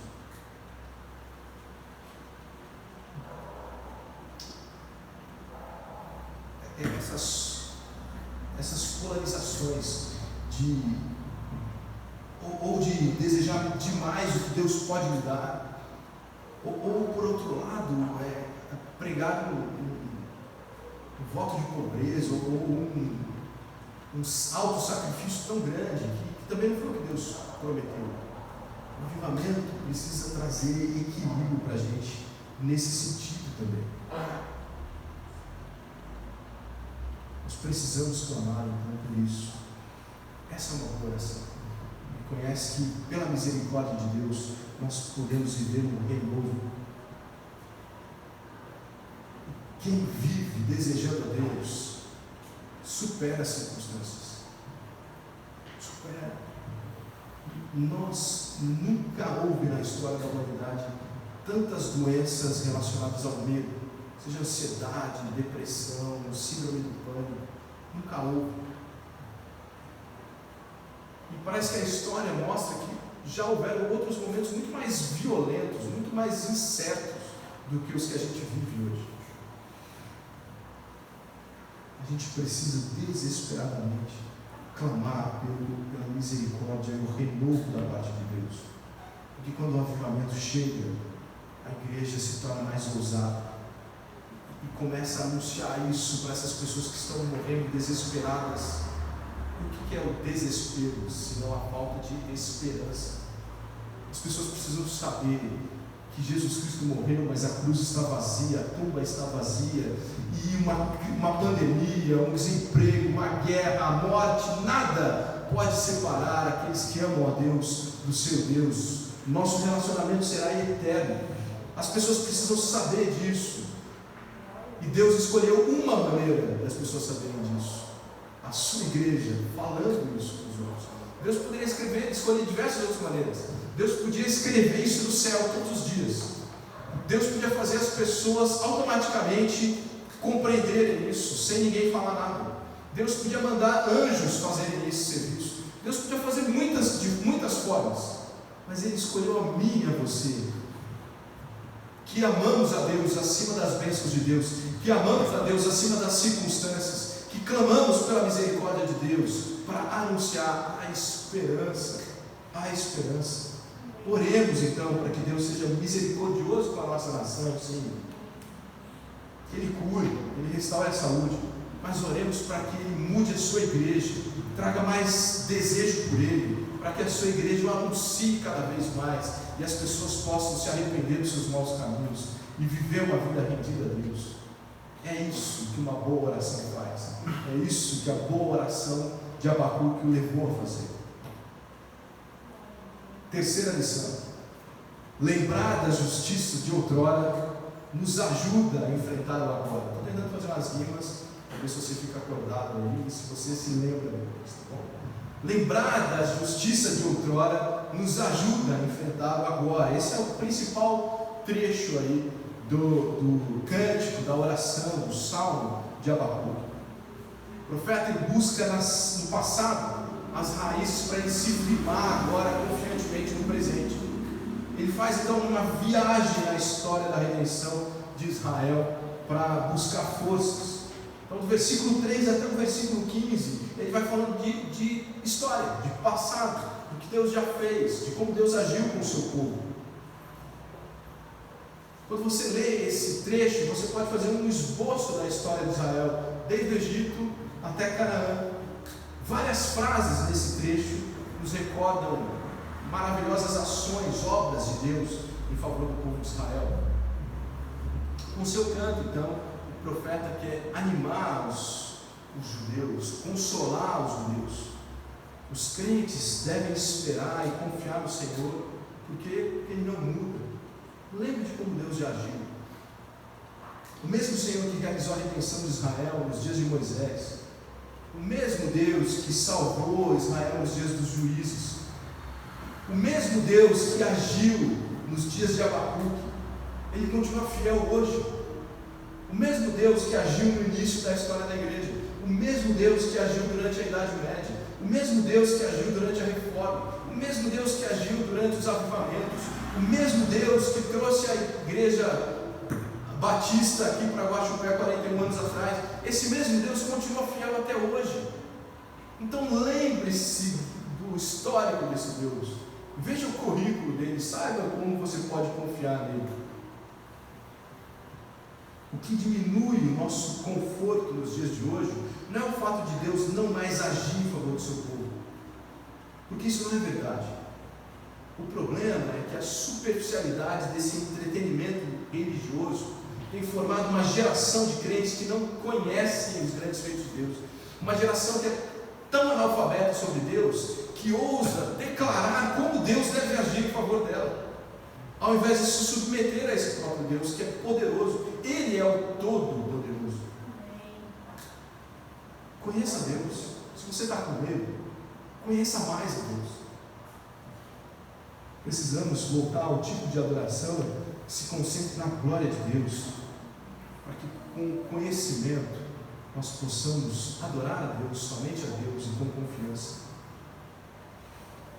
Essas polarizações ou de desejar demais o que Deus pode me dar, ou por outro lado, pregar um voto de pobreza, ou um auto-sacrifício tão grande, que também não foi o que Deus prometeu. O avivamento precisa trazer equilíbrio para a gente, nesse sentido também. Nós precisamos clamar então por isso. Essa é uma oração. Reconhece que pela misericórdia de Deus nós podemos viver um renovo. Quem vive desejando a Deus supera as circunstâncias. Supera. Nós nunca houve na história da humanidade tantas doenças relacionadas ao medo, seja ansiedade, depressão, síndrome do pânico. Nunca houve. E parece que a história mostra que já houveram outros momentos muito mais violentos, muito mais incertos do que os que a gente vive hoje. A gente precisa desesperadamente clamar pela misericórdia e o renovo da parte de Deus. Porque quando o avivamento chega, a igreja se torna mais ousada e começa a anunciar isso para essas pessoas que estão morrendo desesperadas. O que é o desespero, senão a falta de esperança? As pessoas precisam saber que Jesus Cristo morreu, mas a cruz está vazia, a tumba está vazia, e uma pandemia, um desemprego, uma guerra, a morte, nada pode separar aqueles que amam a Deus do seu Deus. Nosso relacionamento será eterno. As pessoas precisam saber disso, e Deus escolheu uma maneira das pessoas saberem disso: a sua igreja, falando isso para os outros. Deus poderia escolher diversas outras maneiras. Deus podia escrever isso no céu todos os dias. Deus podia fazer as pessoas automaticamente compreenderem isso, sem ninguém falar nada. Deus podia mandar anjos fazerem esse serviço. Deus podia fazer de muitas formas, mas Ele escolheu a mim e a você, que amamos a Deus acima das bênçãos de Deus, que amamos a Deus acima das circunstâncias, que clamamos pela misericórdia de Deus, para anunciar a esperança. A esperança. Oremos então para que Deus seja misericordioso com a nossa nação, sim. Que Ele cure, Ele restaure a saúde, mas oremos para que Ele mude a sua igreja, traga mais desejo por Ele, para que a sua igreja o anuncie cada vez mais e as pessoas possam se arrepender dos seus maus caminhos e viver uma vida rendida a Deus. É isso que uma boa oração faz. É isso que a boa oração de Abacuque o levou a fazer. Terceira lição: lembrar da justiça de outrora nos ajuda a enfrentar o agora. Estou tentando fazer umas rimas, para ver se você fica acordado aí, se você se lembra depois, tá bom? Lembrar da justiça de outrora nos ajuda a enfrentar o agora. Esse é o principal trecho aí do cântico, da oração, do salmo de Abacuque. O profeta busca no passado as raízes para ele se firmar agora confiantemente no presente. Ele faz então uma viagem na história da redenção de Israel para buscar forças. Então, do versículo 3 até o versículo 15, ele vai falando de história, de passado, do que Deus já fez, de como Deus agiu com o seu povo. Quando você lê esse trecho, você pode fazer um esboço da história de Israel, desde o Egito até Canaã. Várias frases nesse trecho nos recordam maravilhosas ações, obras de Deus em favor do povo de Israel. Com o seu canto, então, o profeta quer animar os judeus, consolar os judeus. Os crentes devem esperar e confiar no Senhor, porque Ele não muda. Lembre de como Deus já agiu. O mesmo Senhor que realizou a redenção de Israel nos dias de Moisés, o mesmo Deus que salvou Israel nos dias dos juízes, o mesmo Deus que agiu nos dias de Abacuque, Ele continua fiel hoje. O mesmo Deus que agiu no início da história da igreja, o mesmo Deus que agiu durante a Idade Média, o mesmo Deus que agiu durante a Reforma, o mesmo Deus que agiu durante os avivamentos, o mesmo Deus que trouxe a igreja batista aqui para Guaxupé 41 anos atrás, esse mesmo Deus continua fiel até hoje. Então lembre-se do histórico desse Deus, veja o currículo dele, saiba como você pode confiar nele. O que diminui o nosso conforto nos dias de hoje não é o fato de Deus não mais agir em favor do seu povo, porque isso não é verdade. O problema é que a superficialidade desse entretenimento religioso tem formado uma geração de crentes que não conhecem os grandes feitos de Deus, uma geração que é tão analfabeta sobre Deus que ousa declarar como Deus deve agir em favor dela, ao invés de se submeter a esse próprio Deus que é poderoso. Ele é o Todo-Poderoso. Conheça Deus. Se você está com medo, conheça mais a Deus. Precisamos voltar ao tipo de adoração que se concentre na glória de Deus, para que com conhecimento nós possamos adorar a Deus, somente a Deus e com confiança.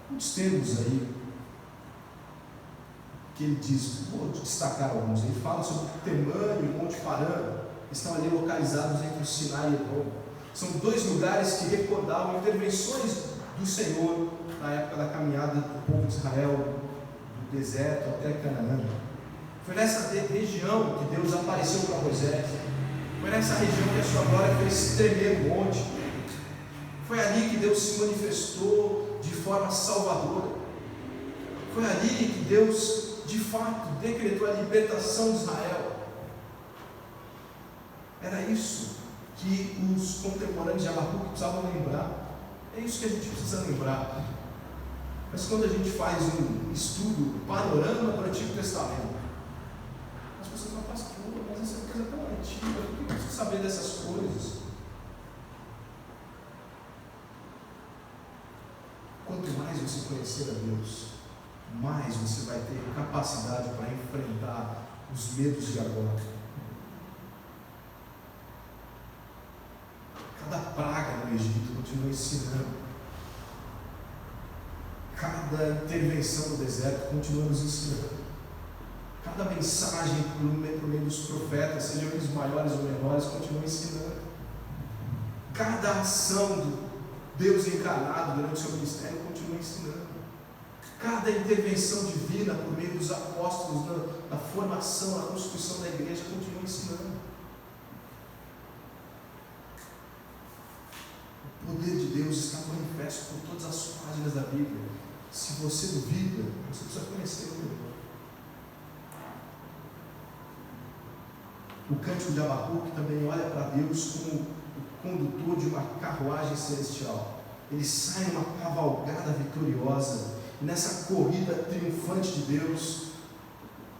Muitos termos aí que ele diz, vou destacar alguns. Ele fala sobre o Temã e o Monte Parã, que estão ali localizados entre o Sinai e Edom. São dois lugares que recordavam intervenções do Senhor na época da caminhada do povo de Israel, do deserto até Canaã. Foi nessa região que Deus apareceu para Moisés. Foi nessa região que a sua glória fez tremer o monte. Foi ali que Deus se manifestou de forma salvadora. Foi ali que Deus, de fato, decretou a libertação de Israel. Era isso que os contemporâneos de Abacuque precisavam lembrar. É isso que a gente precisa lembrar. Mas quando a gente faz um estudo, panorama do Antigo Testamento, as pessoas falam, pastor, mas essa coisa é tão antiga, por que eu preciso saber dessas coisas? Quanto mais você conhecer a Deus, mais você vai ter capacidade para enfrentar os medos de agora. Cada praga no Egito continua ensinando cada intervenção no deserto continua nos ensinando. Cada mensagem por meio dos profetas, sejam eles maiores ou menores, continua ensinando. Cada ação do Deus encarnado durante o seu ministério continua ensinando. Cada intervenção divina por meio dos apóstolos na formação, na constituição da igreja continua ensinando. O poder de Deus está manifesto por todas as páginas da Bíblia. Se você duvida, você precisa conhecer o Deus. O Cântico de Abacuque também olha para Deus como o condutor de uma carruagem celestial. Ele sai numa cavalgada vitoriosa, e nessa corrida triunfante de Deus,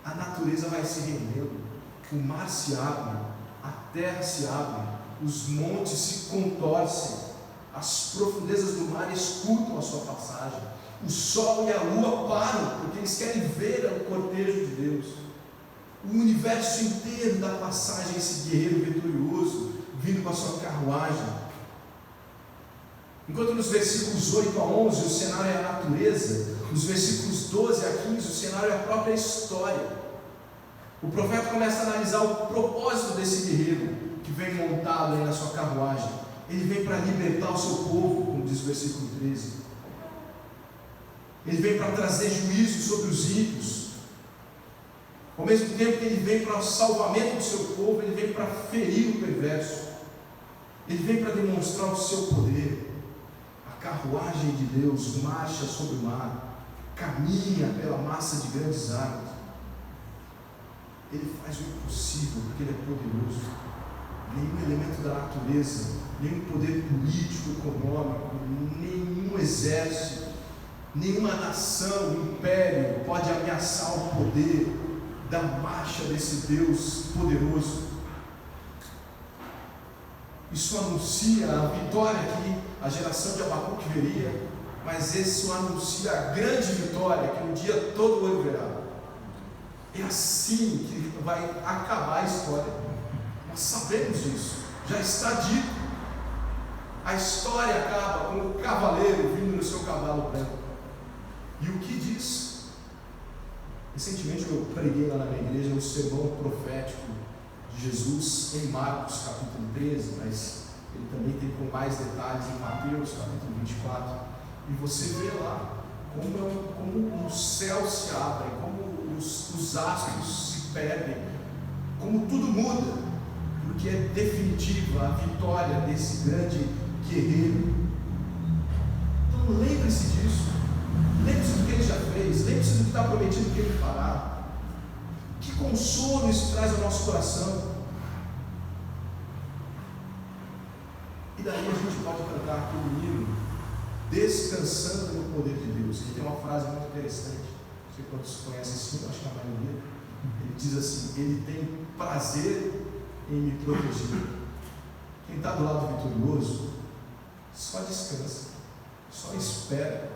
a natureza vai se rendendo, o mar se abre, a terra se abre, os montes se contorcem, as profundezas do mar escutam a sua passagem, o sol e a lua param, porque eles querem ver o cortejo de Deus. O universo inteiro dá passagem a esse guerreiro vitorioso, vindo com a sua carruagem. Enquanto nos versículos 8 a 11 o cenário é a natureza, nos versículos 12 a 15 o cenário é a própria história. O profeta começa a analisar o propósito desse guerreiro que vem montado aí na sua carruagem. Ele vem para libertar o seu povo, como diz o versículo 13. Ele vem para trazer juízo sobre os ímpios. Ao mesmo tempo que ele vem para o salvamento do seu povo, ele vem para ferir o perverso. Ele vem para demonstrar o seu poder. A carruagem de Deus marcha sobre o mar, caminha pela massa de grandes águas. Ele faz o impossível, porque ele é poderoso. Nenhum elemento da natureza, nenhum poder político, econômico, nenhum exército, nenhuma nação, império pode ameaçar o poder da marcha desse Deus poderoso. Isso anuncia a vitória que a geração de Abacuque veria, mas isso anuncia a grande vitória que um dia todo o olho verá. É assim que vai acabar a história. Nós sabemos disso, já está dito. A história acaba com o cavaleiro vindo no seu cavalo branco. E o que diz? Recentemente eu preguei lá na minha igreja o sermão profético de Jesus em Marcos capítulo 13, mas ele também tem com mais detalhes em Mateus capítulo 24. E você vê lá como os céus se abrem, como os astros se perdem, como tudo muda, porque é definitiva a vitória desse grande guerreiro. Então lembre-se disso. Lembre-se do que ele já fez, lembre-se do que está prometido que ele fará. Que consolo isso traz ao nosso coração. E daí a gente pode cantar aquele hino, descansando no poder de Deus. Ele tem uma frase muito interessante, não sei quantos conhecem esse hino, acho que a maioria. Ele diz assim: ele tem prazer em me proteger. Quem está do lado vitorioso só descansa, só espera.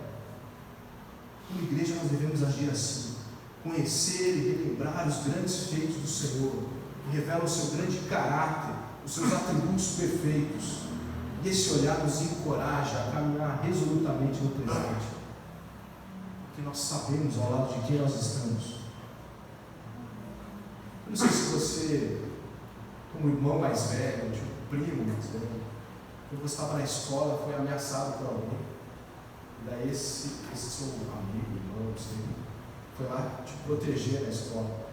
Como igreja nós devemos agir assim, conhecer e relembrar os grandes feitos do Senhor, que revelam o seu grande caráter, os seus atributos perfeitos, e esse olhar nos encoraja a caminhar resolutamente no presente, porque nós sabemos ao lado de quem nós estamos. Eu não sei se você, como irmão mais velho, tipo primo mais velho, quando você estava na escola, foi ameaçado por alguém. E daí esse seu amigo, irmão, foi lá te proteger na escola.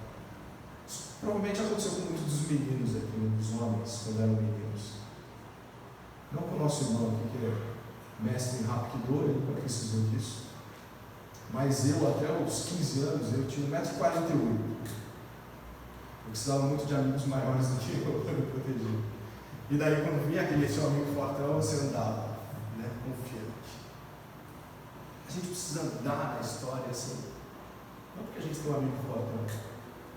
Isso provavelmente aconteceu com muitos dos meninos aqui, dos homens, quando eram meninos. Não com o nosso irmão aqui, que é mestre em Rapkido, ele nunca precisou disso. Mas eu, até os 15 anos, eu tinha 1,48 m. Eu precisava muito de amigos maiores do que eu para me proteger. E daí, quando vinha aquele seu amigo fortão, você andava, né, confiante. A gente precisa andar na história assim, não porque a gente tem um amigo fortão,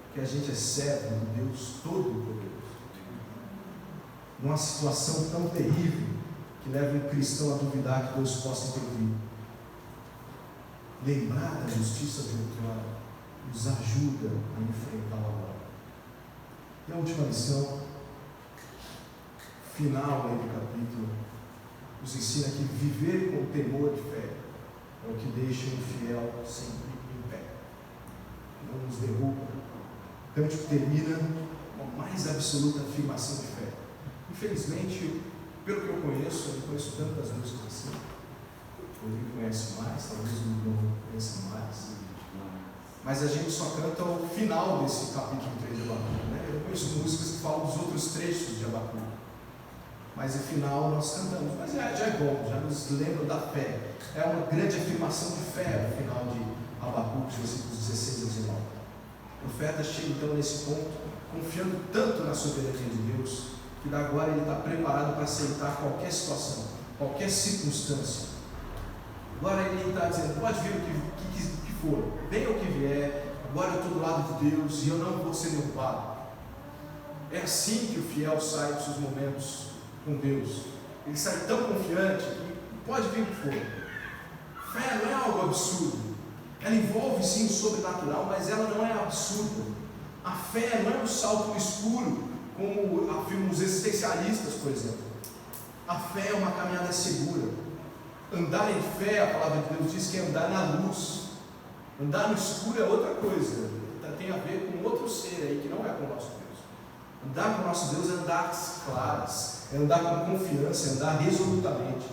porque a gente é servo de Deus Todo-Poderoso. Numa situação tão terrível que leva um cristão a duvidar que Deus possa intervir. Lembrar da justiça de outrora nos ajuda a enfrentar o agora. E a última lição, final aí do capítulo, nos ensina que viver com temor de fé é o que deixa o fiel sempre em pé. Não nos derruba. O cântico termina com a mais absoluta afirmação de fé. Infelizmente, pelo que eu não conheço tantas músicas assim. O Rodrigo conhece mais, talvez o Bruno conheça mais. Mas a gente só canta o final desse capítulo 3 de Abacuque, né? Eu conheço músicas que falam dos outros trechos de Abacuque. Mas o final nós cantamos. Mas já é bom, já nos lembra da fé. É uma grande afirmação de fé no final de Abacuque, versículos 16 a 19. O profeta chega então nesse ponto, confiando tanto na soberania de Deus, que agora ele está preparado para aceitar qualquer situação, qualquer circunstância. Agora ele está dizendo, pode vir o que for, venha o que vier, agora eu estou do lado de Deus e eu não vou ser derrubado. É assim que o fiel sai dos seus momentos com Deus. Ele sai tão confiante que pode vir o que for. Fé não é algo absurdo. Ela envolve sim o sobrenatural, mas ela não é absurda. A fé não é um salto no escuro, como afirmam os existencialistas, por exemplo. A fé é uma caminhada segura. Andar em fé, a palavra de Deus diz que é andar na luz. Andar no escuro é outra coisa. Tem a ver com outro ser aí que não é com o nosso Deus. Andar com o nosso Deus é andar claras, é andar com confiança, é andar resolutamente.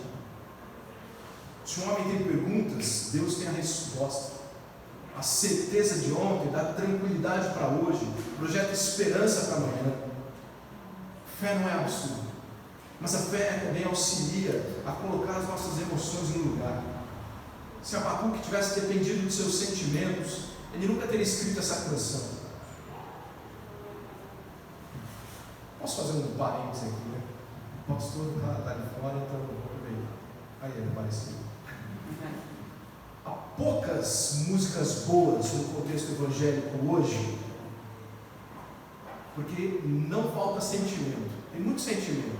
Se um homem tem perguntas, Deus tem a resposta. A certeza de ontem dá tranquilidade para hoje, projeta esperança para amanhã. Fé não é absurdo, mas a fé também auxilia a colocar as nossas emoções no lugar. Se Abacuque tivesse dependido dos seus sentimentos, ele nunca teria escrito essa canção. Posso fazer um parênteses aqui, né? O pastor está ali fora, então eu vou aproveitar. Aí ele apareceu. Há poucas músicas boas no contexto evangélico hoje, porque não falta sentimento. Tem muito sentimento,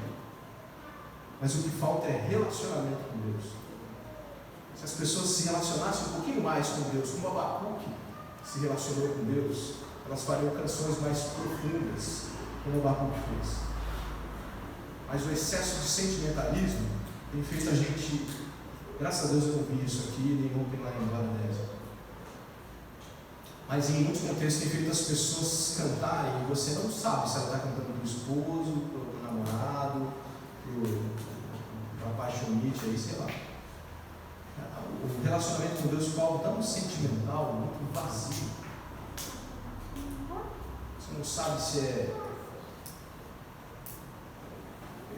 mas o que falta é relacionamento com Deus. Se as pessoas se relacionassem um pouquinho mais com Deus, como Abacuque se relacionou com Deus, elas fariam canções mais profundas, como Abacuque fez. Mas o excesso de sentimentalismo tem feito a gente, graças a Deus eu não vi isso aqui, nem ontem lá em Guaranésia, mas em muitos contextos tem feito as pessoas cantarem e você não sabe se ela está cantando para o esposo, para o namorado, para o apaixonite, aí sei lá. O relacionamento com Deus ficou algo tão sentimental, muito vazio. Você não sabe se é.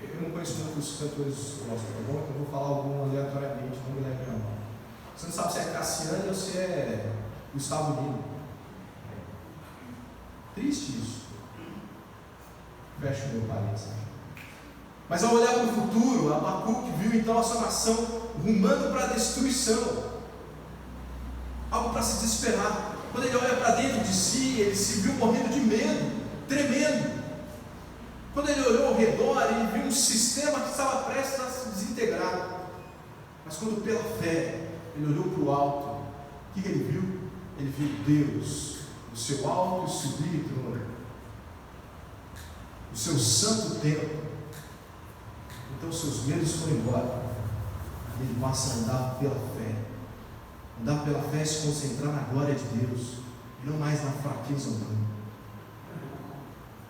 Eu não conheço muitos cantores gospel, tá bom? Então eu vou falar algum aleatoriamente, não me lembro não. Você não sabe se é Cassiane ou se é Gustavo Lima. Triste isso. Fecha o meu parênteses. Mas ao olhar para o futuro, Abacuque viu então a sua nação rumando para a destruição. Algo para se desesperar. Quando ele olha para dentro de si, ele se viu morrendo de medo, tremendo. Quando ele olhou ao redor, ele viu um sistema que estava prestes a se desintegrar. Mas quando pela fé, ele olhou para o alto, o que ele viu? Ele viu Deus, o seu alto e sublime trono, o seu santo templo. Então seus medos foram embora. Ele passa a andar pela fé. Andar pela fé é se concentrar na glória de Deus, e não mais na fraqueza humana.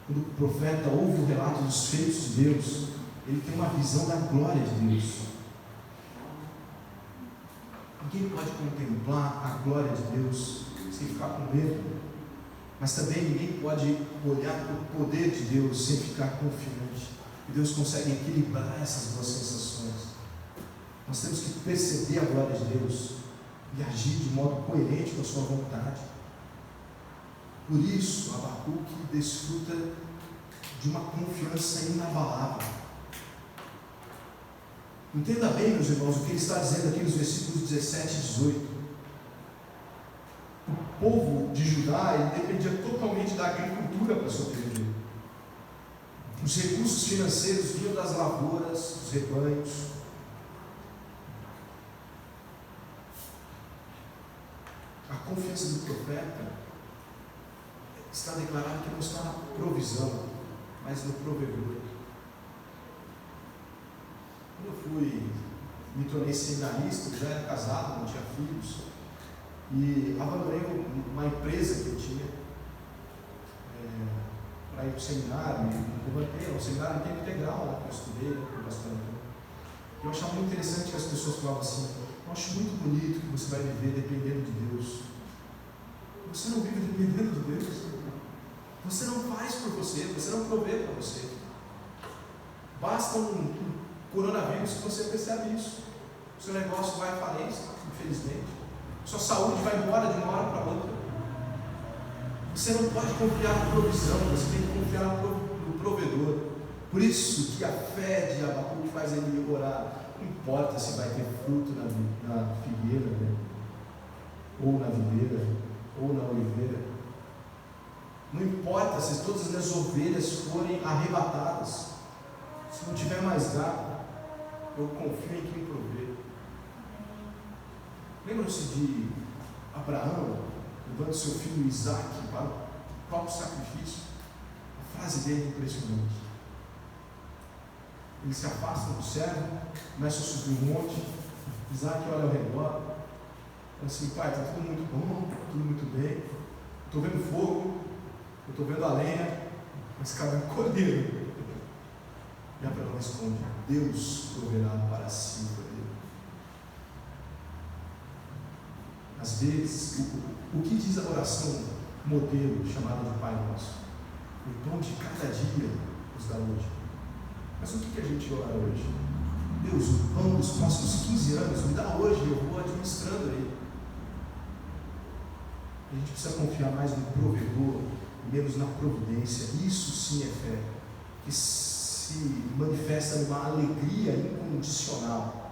Quando o profeta ouve o relato dos feitos de Deus, ele tem uma visão da glória de Deus. Ninguém pode contemplar a glória de Deus sem ficar com medo, mas também ninguém pode olhar para o poder de Deus sem ficar confiante. E Deus consegue equilibrar essas duas sensações. Nós temos que perceber a glória de Deus e agir de modo coerente com a sua vontade. Por isso, Abacuque desfruta de uma confiança inabalável. Entenda bem, meus irmãos, o que ele está dizendo aqui nos versículos 17 e 18. O povo de Judá, ele dependia totalmente da agricultura para sobreviver. Os recursos financeiros vinham das lavouras, dos rebanhos. A confiança do profeta está declarada que não está na provisão, mas no provedor. Quando eu fui me tornei seminarista, eu já era casado, não tinha filhos, e abandonei uma empresa que eu tinha para ir para o seminário, e levantei um seminário em tempo integral, lá que eu estudei, com o pastor Antônio. Eu achava muito interessante que as pessoas falavam assim: eu acho muito bonito que você vai viver dependendo de Deus. Você não vive dependendo de Deus. Você não faz por você, você não provê para você. Basta um coronavírus que você percebe isso. O seu negócio vai à falência, infelizmente. Sua saúde vai embora de uma hora para outra. Você não pode confiar na provisão, você tem que confiar no provedor. Por isso que a fé de Abacuque faz ele orar. Não importa se vai ter fruto na figueira, né? Ou na videira, ou na oliveira. Não importa se todas as minhas ovelhas forem arrebatadas. Se não tiver mais gado, eu confio em quem provê. Lembram-se de Abraão levando seu filho Isaac para o próprio sacrifício? A frase dele é impressionante. Ele se afasta do servo, começa a subir um monte. Isaac olha ao redor, fala assim: pai, está tudo muito bom, tudo muito bem. Estou vendo fogo, eu estou vendo a lenha, mas cadê o cordeiro? E Abraão responde: Deus proverá para si o cordeiro. Às vezes, o que diz a oração modelo chamada de Pai Nosso? O pão de cada dia nos dá hoje. Mas o que a gente ora hoje? Deus, o pão dos próximos 15 anos me dá hoje, eu vou administrando aí. A gente precisa confiar mais no provedor, menos na providência. Isso sim é fé, que se manifesta numa alegria incondicional.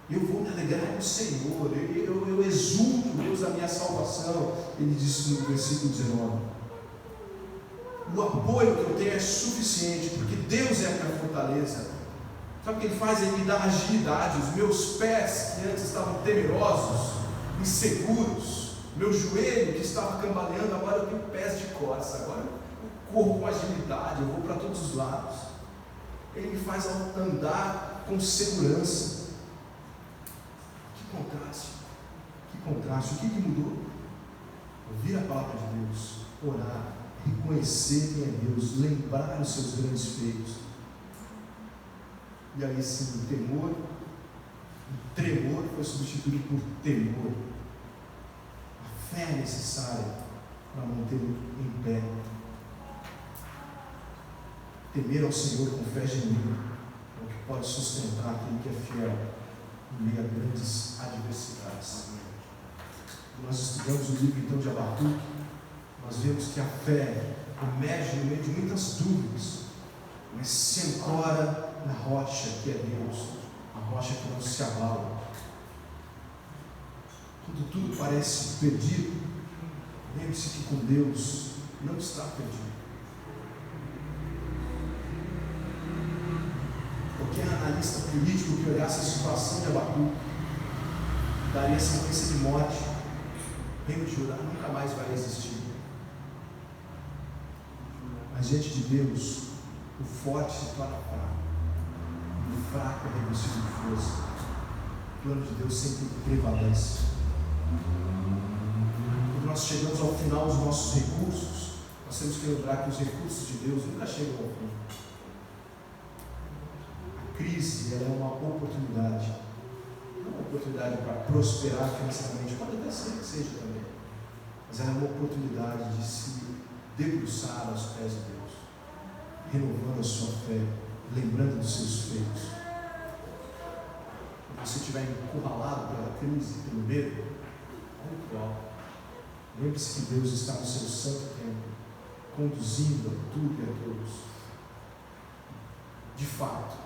Eu vou me alegrar no Senhor, eu exulto Deus da minha salvação. Ele disse no versículo 19: o apoio que eu tenho é suficiente, porque Deus é a minha fortaleza. Sabe o que Ele faz? Ele me dá agilidade. Os meus pés, que antes estavam temerosos, inseguros, meu joelho que estava cambaleando, agora eu tenho pés de costa, agora eu corro com agilidade, eu vou para todos os lados. Ele me faz andar com segurança. Que contraste, que contraste. O que mudou? Ouvir a palavra de Deus, orar, reconhecer quem é Deus, lembrar os seus grandes feitos. E aí sim, o temor, o tremor foi substituído por temor. A fé é necessária para mantê-lo em pé. Temer ao Senhor com fé genuína é o que pode sustentar aquele que é fiel em meio a grandes adversidades. Nós estudamos o livro então de Abacuque. Nós vemos que a fé emerge no meio de muitas dúvidas, mas se ancora na rocha que é Deus, a rocha que não se abala. Quando tudo parece perdido, lembre-se que com Deus não está perdido. Qualquer analista político que olhasse a situação de Abacuque daria sentença de morte. O reino de Judá nunca mais vai existir. Mas diante de Deus, o forte se torna fraco, e o fraco é revestido de força. O plano de Deus sempre prevalece. Quando nós chegamos ao final dos nossos recursos, nós temos que lembrar que os recursos de Deus nunca chegam ao fim. A crise ela é uma oportunidade, não uma oportunidade para prosperar financeiramente, pode até ser que seja também, mas ela é uma oportunidade de se debruçar aos pés de Deus, renovando a sua fé, lembrando dos seus feitos. Quando você estiver encurralado pela crise, pelo medo, olhe para o alto. Lembre-se que Deus está no seu santo templo, conduzindo a tudo e a todos. De fato,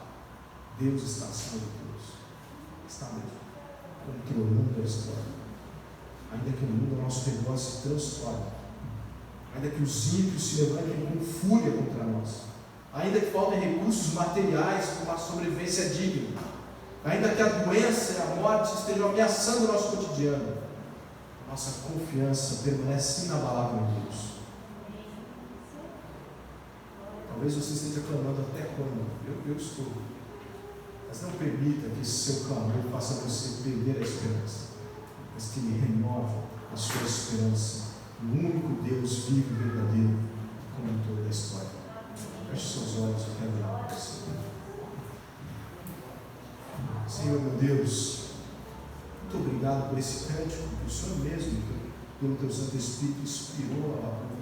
Deus está acima de todos. Está mesmo, controlando a história. Ainda que o mundo ao nosso redor se transforme, ainda que os ímpios se levantem com fúria contra nós, ainda que faltem recursos materiais para uma sobrevivência digna, ainda que a doença e a morte estejam ameaçando o nosso cotidiano, nossa confiança permanece inabalável em Deus. Talvez você esteja clamando: até quando? Eu estou. Mas não permita que esse seu clamor faça você perder a esperança, mas que Ele renove a sua esperança no único Deus vivo e verdadeiro, como em toda a história. Feche seus olhos, eu quero orar por você. Senhor, meu Deus, muito obrigado por esse cântico que o Senhor mesmo, pelo Teu Santo Espírito, inspirou a Abacuque.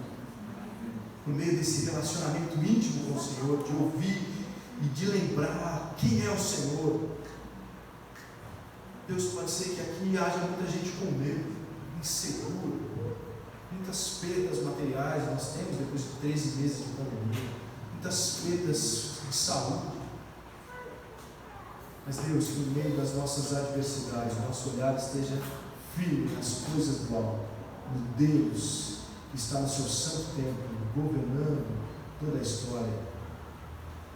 Por meio desse relacionamento íntimo com o Senhor, de ouvir e de lembrar quem é o Senhor. Deus, pode ser que aqui haja muita gente com medo, inseguro, muitas perdas materiais nós temos depois de 13 meses de pandemia, muitas perdas de saúde. Mas Deus, que no meio das nossas adversidades, nosso olhar esteja firme nas coisas do alto, no Deus que está no seu santo templo, governando toda a história.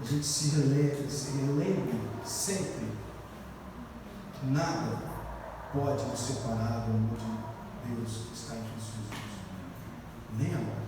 A gente se relembre sempre que nada pode nos separar do amor de Deus que está em Cristo Jesus, nem a morte.